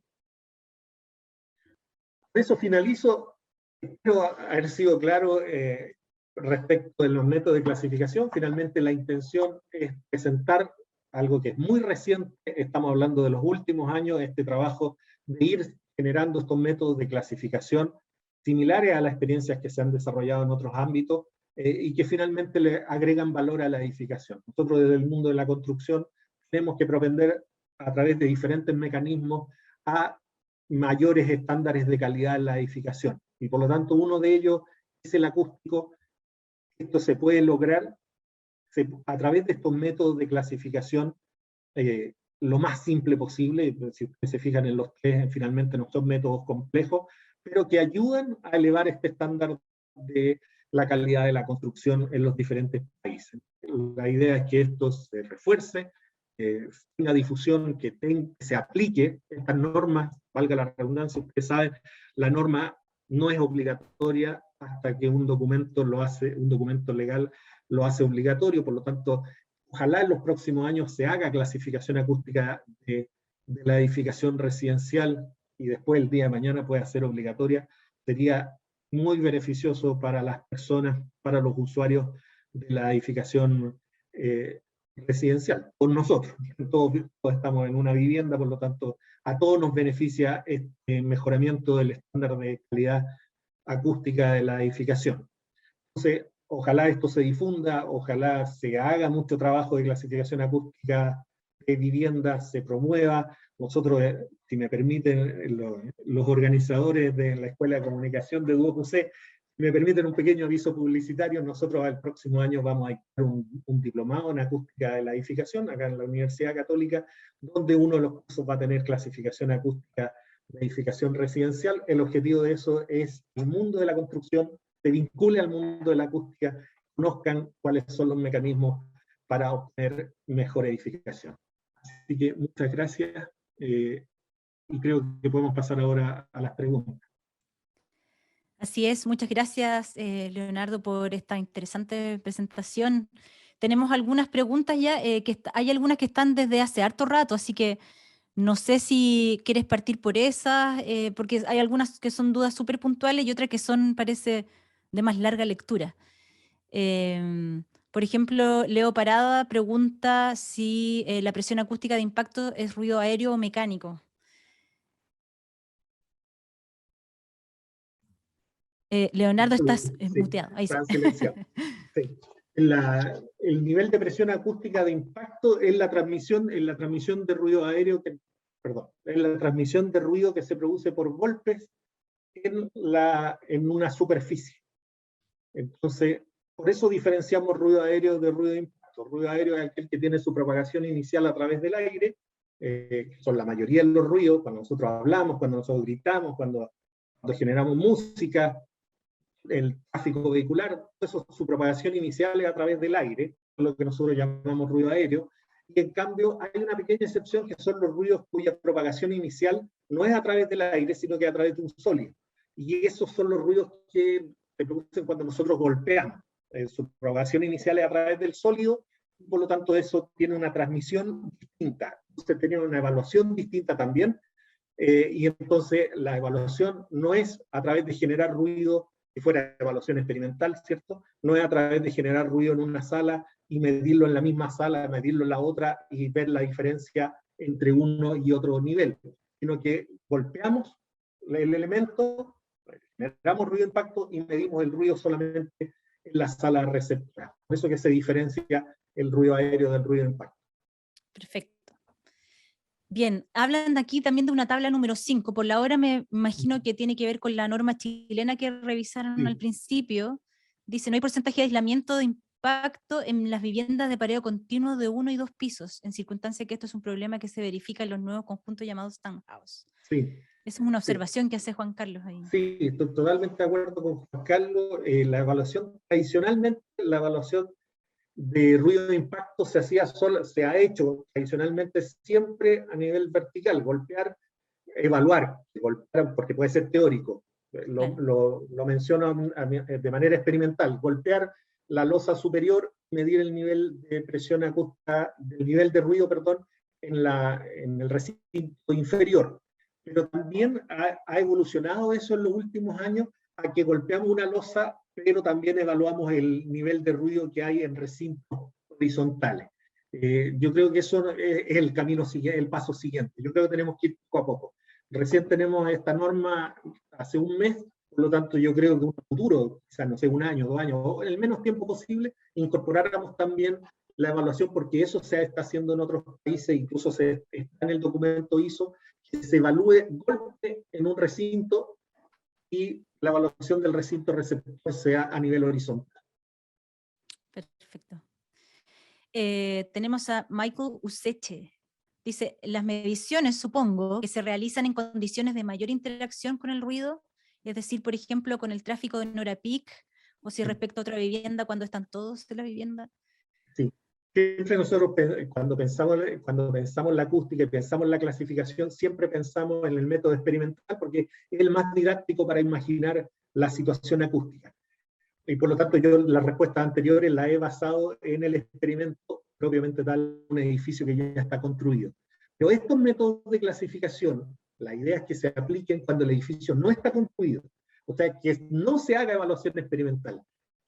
[SPEAKER 2] Por eso finalizo. Espero haber sido claro respecto de los métodos de clasificación. Finalmente la intención es presentar algo que es muy reciente, estamos hablando de los últimos años, este trabajo de ir generando estos métodos de clasificación similares a las experiencias que se han desarrollado en otros ámbitos y que finalmente le agregan valor a la edificación. Nosotros desde el mundo de la construcción tenemos que propender a través de diferentes mecanismos a mayores estándares de calidad en la edificación. Y por lo tanto uno de ellos es el acústico. Esto se puede lograr a través de estos métodos de clasificación lo más simple posible. Si ustedes se fijan en los tres, finalmente no son métodos complejos, pero que ayudan a elevar este estándar de la calidad de la construcción en los diferentes países. La idea es que esto se refuerce, tenga difusión, que se aplique estas normas, valga la redundancia. Ustedes saben, la norma no es obligatoria hasta que un documento legal lo hace obligatorio. Por lo tanto, ojalá en los próximos años se haga clasificación acústica de la edificación residencial y después el día de mañana pueda ser obligatoria. Sería muy beneficioso para las personas, para los usuarios de la edificación residencial, por nosotros. Todos estamos en una vivienda, por lo tanto, a todos nos beneficia este mejoramiento del estándar de calidad acústica de la edificación. Entonces, ojalá esto se difunda, ojalá se haga mucho trabajo de clasificación acústica de viviendas, se promueva. Nosotros, si me permiten, los organizadores de la Escuela de Comunicación de Duoc UC, si me permiten un pequeño aviso publicitario, nosotros el próximo año vamos a dictar un diplomado en acústica de la edificación, acá en la Universidad Católica, donde uno de los cursos va a tener clasificación acústica de edificación residencial. El objetivo de eso es que el mundo de la construcción se vincule al mundo de la acústica, conozcan cuáles son los mecanismos para obtener mejor edificación. Así que muchas gracias y creo que podemos pasar ahora a las preguntas.
[SPEAKER 1] Así es, muchas gracias Leonardo por esta interesante presentación. Tenemos algunas preguntas ya, hay algunas que están desde hace harto rato, así que no sé si quieres partir por esas, porque hay algunas que son dudas súper puntuales y otras que son, parece, de más larga lectura. Por ejemplo, Leo Parada pregunta si la presión acústica de impacto es ruido aéreo o mecánico. Leonardo, estás muteado. Ahí
[SPEAKER 2] está silenciado. Sí. El nivel de presión acústica de impacto es la transmisión de ruido aéreo, es la transmisión de ruido que se produce por golpes en una superficie. Entonces, por eso diferenciamos ruido aéreo de ruido de impacto. Ruido aéreo es aquel que tiene su propagación inicial a través del aire, que son la mayoría de los ruidos, cuando nosotros hablamos, cuando nosotros gritamos, cuando generamos música, el tráfico vehicular, eso, su propagación inicial es a través del aire, lo que nosotros llamamos ruido aéreo, y en cambio hay una pequeña excepción que son los ruidos cuya propagación inicial no es a través del aire, sino que a través de un sólido. Y esos son los ruidos que se producen cuando nosotros golpeamos. Su propagación inicial es a través del sólido, y por lo tanto eso tiene una transmisión distinta. Entonces tiene una evaluación distinta también, y entonces la evaluación no es a través de generar ruido, si fuera evaluación experimental, ¿cierto? No es a través de generar ruido en una sala y medirlo en la misma sala, medirlo en la otra y ver la diferencia entre uno y otro nivel, sino que golpeamos el elemento, generamos ruido de impacto y medimos el ruido solamente en la sala receptora. Por eso que se diferencia el ruido aéreo del ruido de impacto.
[SPEAKER 1] Perfecto. Bien, hablan aquí también de una tabla número 5. Por la hora me imagino que tiene que ver con la norma chilena que revisaron al principio. Dice, no hay porcentaje de aislamiento de impacto en las viviendas de pareo continuo de 1 y 2 pisos, en circunstancia que esto es un problema que se verifica en los nuevos conjuntos llamados townhouse.
[SPEAKER 2] Sí.
[SPEAKER 1] Esa es una observación que hace Juan Carlos ahí.
[SPEAKER 2] Sí, estoy totalmente de acuerdo con Juan Carlos. La evaluación, tradicionalmente, la evaluación de ruido de impacto se ha hecho tradicionalmente siempre a nivel vertical, evaluar, porque puede ser teórico, lo menciono de manera experimental, golpear la losa superior, medir el nivel de presión acústica, el nivel de ruido, perdón, en el recinto inferior. Pero también ha evolucionado eso en los últimos años a que golpeamos una losa, pero también evaluamos el nivel de ruido que hay en recintos horizontales. Yo creo que eso es el camino siguiente, el paso siguiente. Yo creo que tenemos que ir poco a poco. Recién tenemos esta norma hace un mes, por lo tanto yo creo que en un futuro, quizás no sé, 1 año, 2 años, o en el menos tiempo posible, incorporáramos también la evaluación, porque eso se está haciendo en otros países, incluso está en el documento ISO, que se evalúe golpe en un recinto y la evaluación del recinto receptor sea a nivel horizontal.
[SPEAKER 1] Perfecto. Tenemos a Michael Useche. Dice, las mediciones, supongo, que se realizan en condiciones de mayor interacción con el ruido, es decir, por ejemplo, con el tráfico en hora peak, o si respecto a otra vivienda, cuando están todos en la vivienda.
[SPEAKER 2] Sí. Siempre nosotros, cuando pensamos la acústica y pensamos la clasificación, siempre pensamos en el método experimental, porque es el más didáctico para imaginar la situación acústica. Y por lo tanto yo las respuestas anteriores las he basado en el experimento propiamente tal, un edificio que ya está construido. Pero estos métodos de clasificación, la idea es que se apliquen cuando el edificio no está construido. O sea, que no se haga evaluación experimental.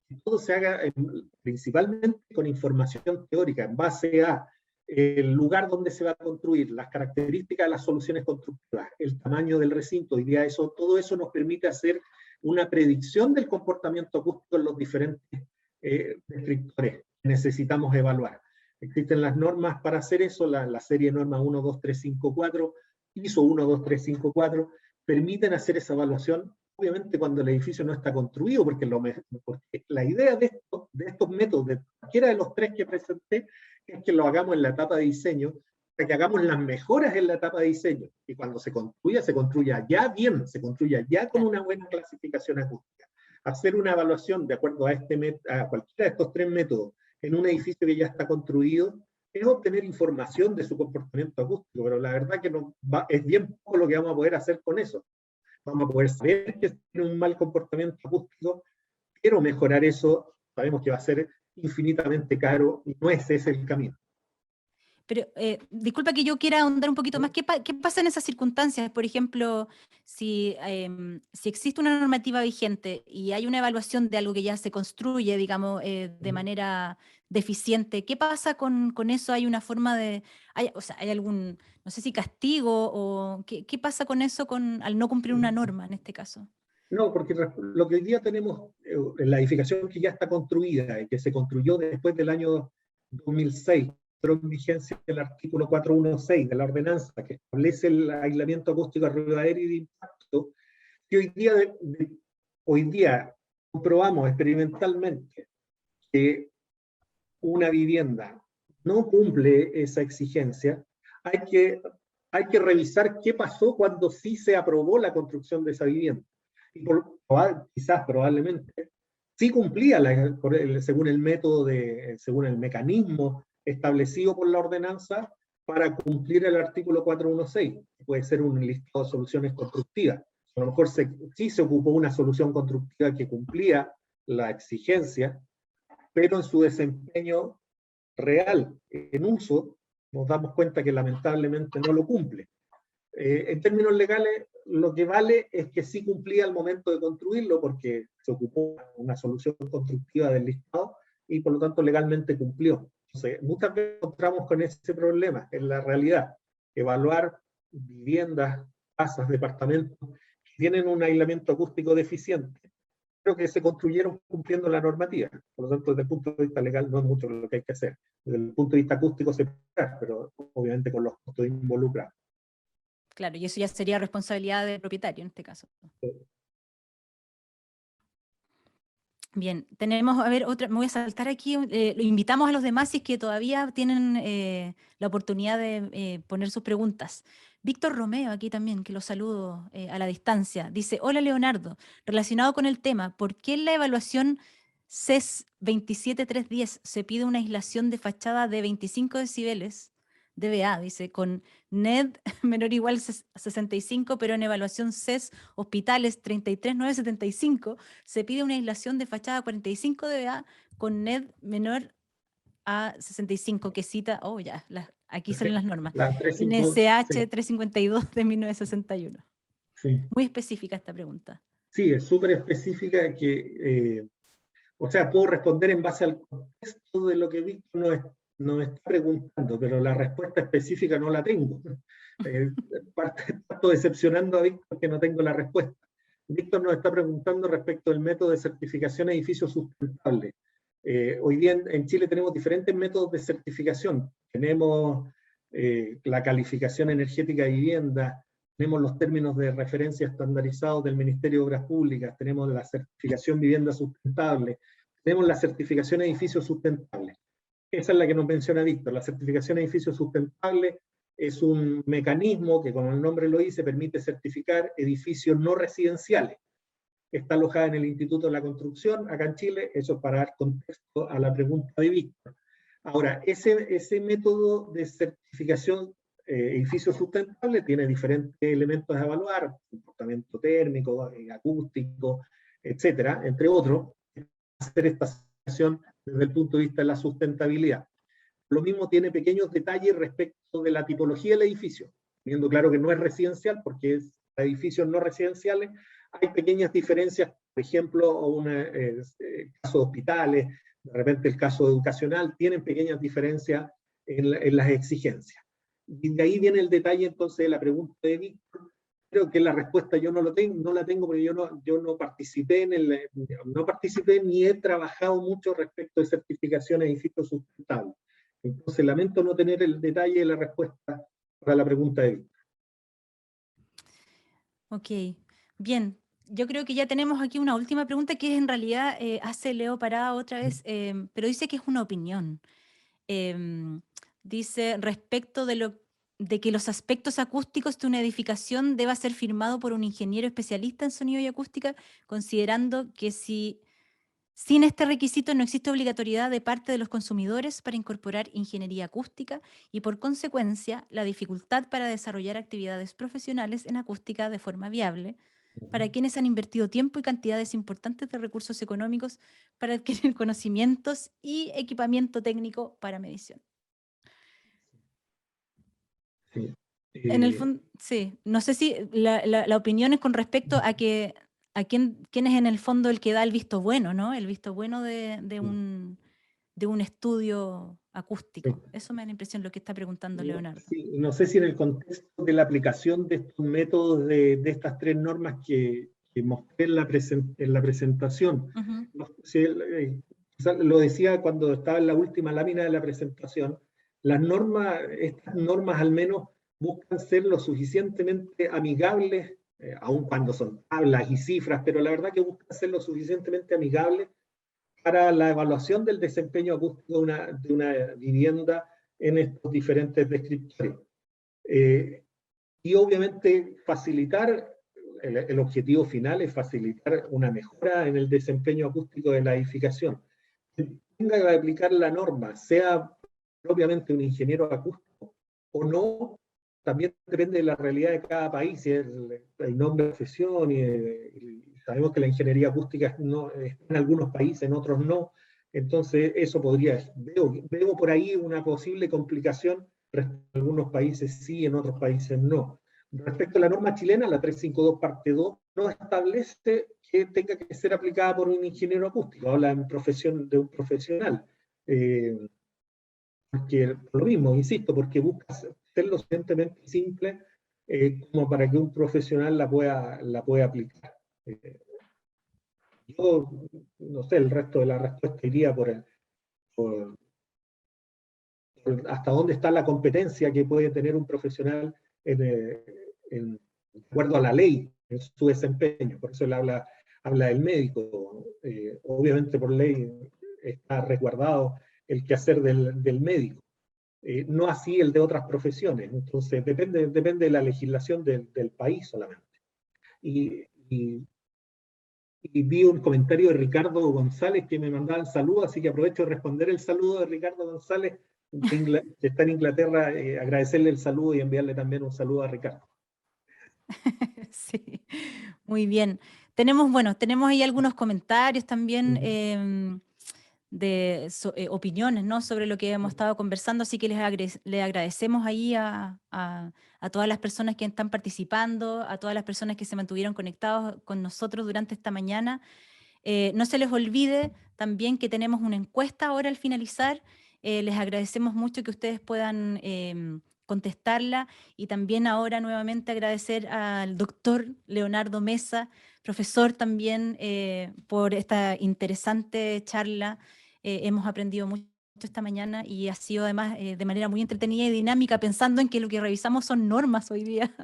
[SPEAKER 2] Que todo se haga principalmente con información teórica, en base a el lugar donde se va a construir, las características de las soluciones constructivas, el tamaño del recinto, y ya todo eso nos permite hacer una predicción del comportamiento acústico en los diferentes descriptores que necesitamos evaluar. Existen las normas para hacer eso, la serie de normas 12354, ISO 12354, permiten hacer esa evaluación, obviamente cuando el edificio no está construido, porque la idea de estos métodos, de cualquiera de los 3 que presenté, es que lo hagamos en la etapa de diseño, para que hagamos las mejoras en la etapa de diseño, y cuando se construya ya bien, se construya ya con una buena clasificación acústica. Hacer una evaluación de acuerdo a cualquiera de estos 3 métodos en un edificio que ya está construido, es obtener información de su comportamiento acústico, pero la verdad que es bien poco lo que vamos a poder hacer con eso. Vamos a poder saber que tiene un mal comportamiento acústico, pero mejorar eso sabemos que va a ser infinitamente caro y no ese es el camino.
[SPEAKER 1] Pero disculpa que yo quiera ahondar un poquito más. ¿Qué pasa en esas circunstancias? Por ejemplo, si existe una normativa vigente y hay una evaluación de algo que ya se construye, digamos, de manera deficiente, ¿qué pasa con eso? ¿Hay una forma de, hay algún, no sé si castigo o qué pasa con eso al no cumplir una norma en este caso?
[SPEAKER 2] No, porque lo que hoy día tenemos en la edificación que ya está construida y que se construyó después del año 2006, entró en vigencia el artículo 416 de la ordenanza que establece el aislamiento acústico a ruido aéreo y de impacto, que hoy día comprobamos experimentalmente que una vivienda no cumple esa exigencia, hay que revisar qué pasó cuando sí se aprobó la construcción de esa vivienda. Y quizás probablemente sí cumplía según el método, según el mecanismo establecido por la ordenanza para cumplir el artículo 416, que puede ser un listado de soluciones constructivas. A lo mejor sí se ocupó una solución constructiva que cumplía la exigencia, pero en su desempeño real, en uso, nos damos cuenta que lamentablemente no lo cumple. En términos legales, lo que vale es que sí cumplía al momento de construirlo, porque se ocupó una solución constructiva del listado, y por lo tanto legalmente cumplió. Entonces, muchas veces encontramos con ese problema, en la realidad, evaluar viviendas, casas, departamentos que tienen un aislamiento acústico deficiente, pero que se construyeron cumpliendo la normativa. Por lo tanto, desde el punto de vista legal no es mucho lo que hay que hacer. Desde el punto de vista acústico se puede hacer, pero obviamente con los costos involucrados.
[SPEAKER 1] Claro, y eso ya sería responsabilidad del propietario en este caso. Bien, tenemos, a ver, otra, me voy a saltar aquí, lo invitamos a los demás si es que todavía tienen la oportunidad de poner sus preguntas. Víctor Romeo, aquí también, que lo saludo a la distancia, dice, hola Leonardo, relacionado con el tema, ¿por qué en la evaluación CES 27310 se pide una aislación de fachada de 25 decibeles, dBA, dice, con NED menor o igual a 65, pero en evaluación CES hospitales 33975 se pide una aislación de fachada 45 dBA con NED menor a 65, que cita, oh ya, aquí salen las normas,
[SPEAKER 2] La 352,
[SPEAKER 1] NSH
[SPEAKER 2] sí,
[SPEAKER 1] 352 de 1961.
[SPEAKER 2] sí.
[SPEAKER 1] Muy específica esta pregunta.
[SPEAKER 2] Sí, es súper específica que, o sea, puedo responder en base al contexto de lo que Víctor nos está preguntando, pero la respuesta específica no la tengo. Parto decepcionando a Víctor que no tengo la respuesta. Víctor nos está preguntando respecto del método de certificación de edificios sustentables. Hoy día en Chile tenemos diferentes métodos de certificación. Tenemos la calificación energética de vivienda, tenemos los términos de referencia estandarizados del Ministerio de Obras Públicas, tenemos la certificación vivienda sustentable, tenemos la certificación edificios sustentables. Esa es la que nos menciona Víctor. La certificación edificios sustentables es un mecanismo que, como el nombre lo dice, permite certificar edificios no residenciales. Está alojada en el Instituto de la Construcción, acá en Chile, eso para dar contexto a la pregunta de Víctor. Ahora, ese método de certificación edificio sustentable tiene diferentes elementos a evaluar, comportamiento térmico, acústico, etcétera, entre otros, hacer esta certificación desde el punto de vista de la sustentabilidad. Lo mismo tiene pequeños detalles respecto de la tipología del edificio, teniendo claro que no es residencial, porque es edificios no residenciales, hay pequeñas diferencias, por ejemplo, caso de hospitales, de repente el caso educacional, tienen pequeñas diferencias en las exigencias. Y de ahí viene el detalle entonces de la pregunta de Víctor. Creo que la respuesta yo no la tengo porque yo no participé no participé ni he trabajado mucho respecto de certificación de edificios sustentables. Entonces lamento no tener el detalle de la respuesta para la pregunta de Víctor.
[SPEAKER 1] Ok, bien. Yo creo que ya tenemos aquí una última pregunta que en realidad hace Leo Parada otra vez, pero dice que es una opinión. Dice respecto de que los aspectos acústicos de una edificación deba ser firmado por un ingeniero especialista en sonido y acústica, considerando que sin este requisito no existe obligatoriedad de parte de los consumidores para incorporar ingeniería acústica y por consecuencia la dificultad para desarrollar actividades profesionales en acústica de forma viable para quienes han invertido tiempo y cantidades importantes de recursos económicos para adquirir conocimientos y equipamiento técnico para medición.
[SPEAKER 2] Sí.
[SPEAKER 1] En el fondo, sí. No sé si la opinión es con respecto a quién es en el fondo el que da el visto bueno, ¿no? El visto bueno de un estudio acústico.
[SPEAKER 2] Sí.
[SPEAKER 1] Eso me da la impresión lo que está preguntando Leonardo.
[SPEAKER 2] Sí, no sé si en el contexto de la aplicación de estos métodos de estas tres normas que mostré en la presentación, lo decía cuando estaba en la última lámina de la presentación, estas normas al menos buscan ser lo suficientemente amigables, aun cuando son tablas y cifras, pero la verdad que buscan ser lo suficientemente amigables para la evaluación del desempeño acústico de una vivienda en estos diferentes descriptores. Y obviamente el objetivo final es facilitar una mejora en el desempeño acústico de la edificación. Quien tenga que aplicar la norma, sea propiamente un ingeniero acústico o no, también depende de la realidad de cada país, el nombre de profesión, y sabemos que la ingeniería acústica está en algunos países, en otros no, entonces eso veo por ahí una posible complicación, en algunos países sí, en otros países no. Respecto a la norma chilena, la 352 parte 2, no establece que tenga que ser aplicada por un ingeniero acústico, habla de un profesional. Porque por lo mismo, insisto, porque busca ser lo suficientemente simple como para que un profesional la pueda aplicar. Yo, no sé, el resto de la respuesta iría por hasta dónde está la competencia que puede tener un profesional de acuerdo a la ley en su desempeño. Por eso él habla del médico. Obviamente por ley está resguardado el quehacer del médico. No así el de otras profesiones. Entonces depende de la legislación del país solamente. Y vi un comentario de Ricardo González que me mandaba saludos, así que aprovecho de responder el saludo de Ricardo González, que está en Inglaterra, agradecerle el saludo y enviarle también un saludo a Ricardo.
[SPEAKER 1] Sí, muy bien. Tenemos ahí algunos comentarios también opiniones, ¿no?, sobre lo que hemos estado conversando, así que les agradecemos ahí a todas las personas que están participando, a todas las personas que se mantuvieron conectados con nosotros durante esta mañana. No se les olvide también que tenemos una encuesta ahora al finalizar. Les agradecemos mucho que ustedes puedan contestarla, y también ahora nuevamente agradecer al doctor Leonardo Mesa, profesor también, por esta interesante charla. Hemos aprendido mucho esta mañana y ha sido además de manera muy entretenida y dinámica, pensando en que lo que revisamos son normas hoy día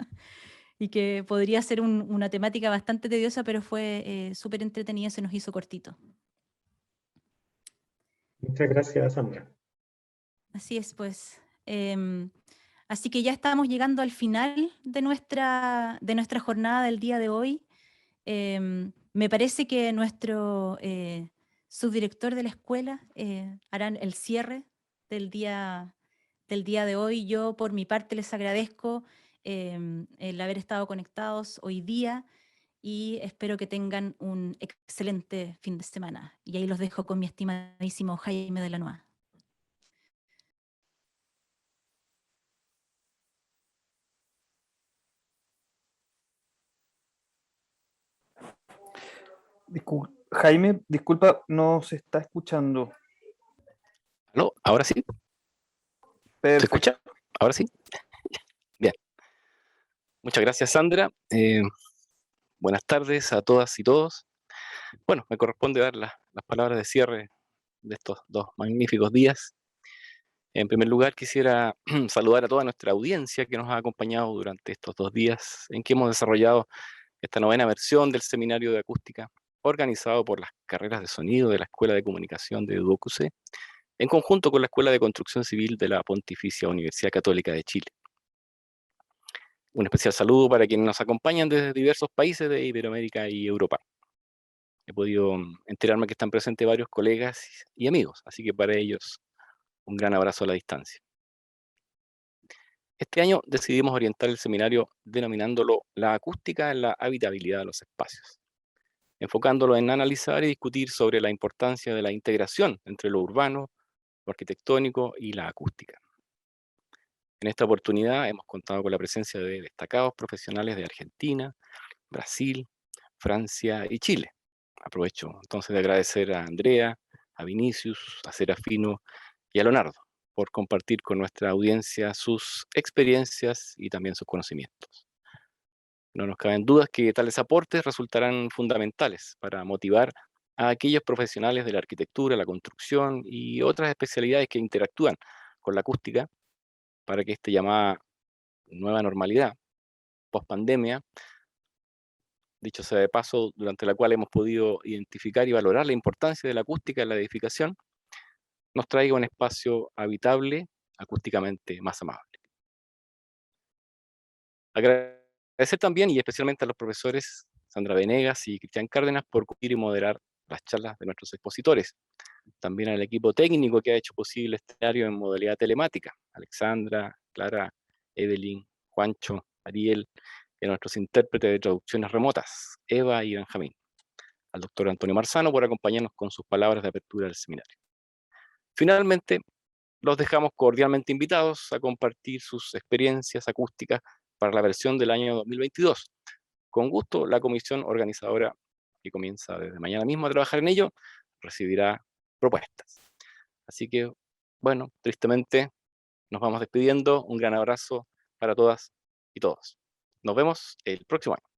[SPEAKER 1] y que podría ser una temática bastante tediosa, pero fue súper entretenida, se nos hizo cortito.
[SPEAKER 2] Muchas gracias, Sandra.
[SPEAKER 1] Así es, pues. Así que ya estamos llegando al final de nuestra jornada del día de hoy. Me parece que nuestro subdirector de la escuela harán el cierre del día de hoy. Yo, por mi parte, les agradezco el haber estado conectados hoy día y espero que tengan un excelente fin de semana. Y ahí los dejo con mi estimadísimo Jaime de la Noa.
[SPEAKER 3] Jaime, disculpa, no se está escuchando.
[SPEAKER 4] ¿Aló? ¿Ahora sí? ¿Se
[SPEAKER 3] Perfecto.
[SPEAKER 4] escucha? ¿Ahora sí? Bien. Muchas gracias, Sandra. Buenas tardes a todas y todos. Bueno, me corresponde dar las palabras de cierre de estos 2 magníficos días. En primer lugar, quisiera saludar a toda nuestra audiencia que nos ha acompañado durante estos 2 días en que hemos desarrollado esta 9ª versión del Seminario de Acústica, organizado por las carreras de sonido de la Escuela de Comunicación de UOCUC, en conjunto con la Escuela de Construcción Civil de la Pontificia Universidad Católica de Chile. Un especial saludo para quienes nos acompañan desde diversos países de Iberoamérica y Europa. He podido enterarme que están presentes varios colegas y amigos, así que para ellos un gran abrazo a la distancia. Este año decidimos orientar el seminario denominándolo La acústica en la habitabilidad de los espacios, enfocándolo en analizar y discutir sobre la importancia de la integración entre lo urbano, lo arquitectónico y la acústica. En esta oportunidad hemos contado con la presencia de destacados profesionales de Argentina, Brasil, Francia y Chile. Aprovecho entonces de agradecer a Andrea, a Vinicius, a Serafino y a Leonardo por compartir con nuestra audiencia sus experiencias y también sus conocimientos. No nos caben dudas que tales aportes resultarán fundamentales para motivar a aquellos profesionales de la arquitectura, la construcción y otras especialidades que interactúan con la acústica para que esta llamada nueva normalidad, post-pandemia, dicho sea de paso, durante la cual hemos podido identificar y valorar la importancia de la acústica en la edificación, nos traiga un espacio habitable, acústicamente más amable. Agradecer también y especialmente a los profesores Sandra Venegas y Cristian Cárdenas por cubrir y moderar las charlas de nuestros expositores. También al equipo técnico que ha hecho posible este escenario en modalidad telemática, Alexandra, Clara, Evelyn, Juancho, Ariel, y a nuestros intérpretes de traducciones remotas, Eva y Benjamín. Al doctor Antonio Marzano por acompañarnos con sus palabras de apertura del seminario. Finalmente, los dejamos cordialmente invitados a compartir sus experiencias acústicas para la versión del año 2022. Con gusto, la comisión organizadora que comienza desde mañana mismo a trabajar en ello, recibirá propuestas. Así que, bueno, tristemente nos vamos despidiendo. Un gran abrazo para todas y todos. Nos vemos el próximo año.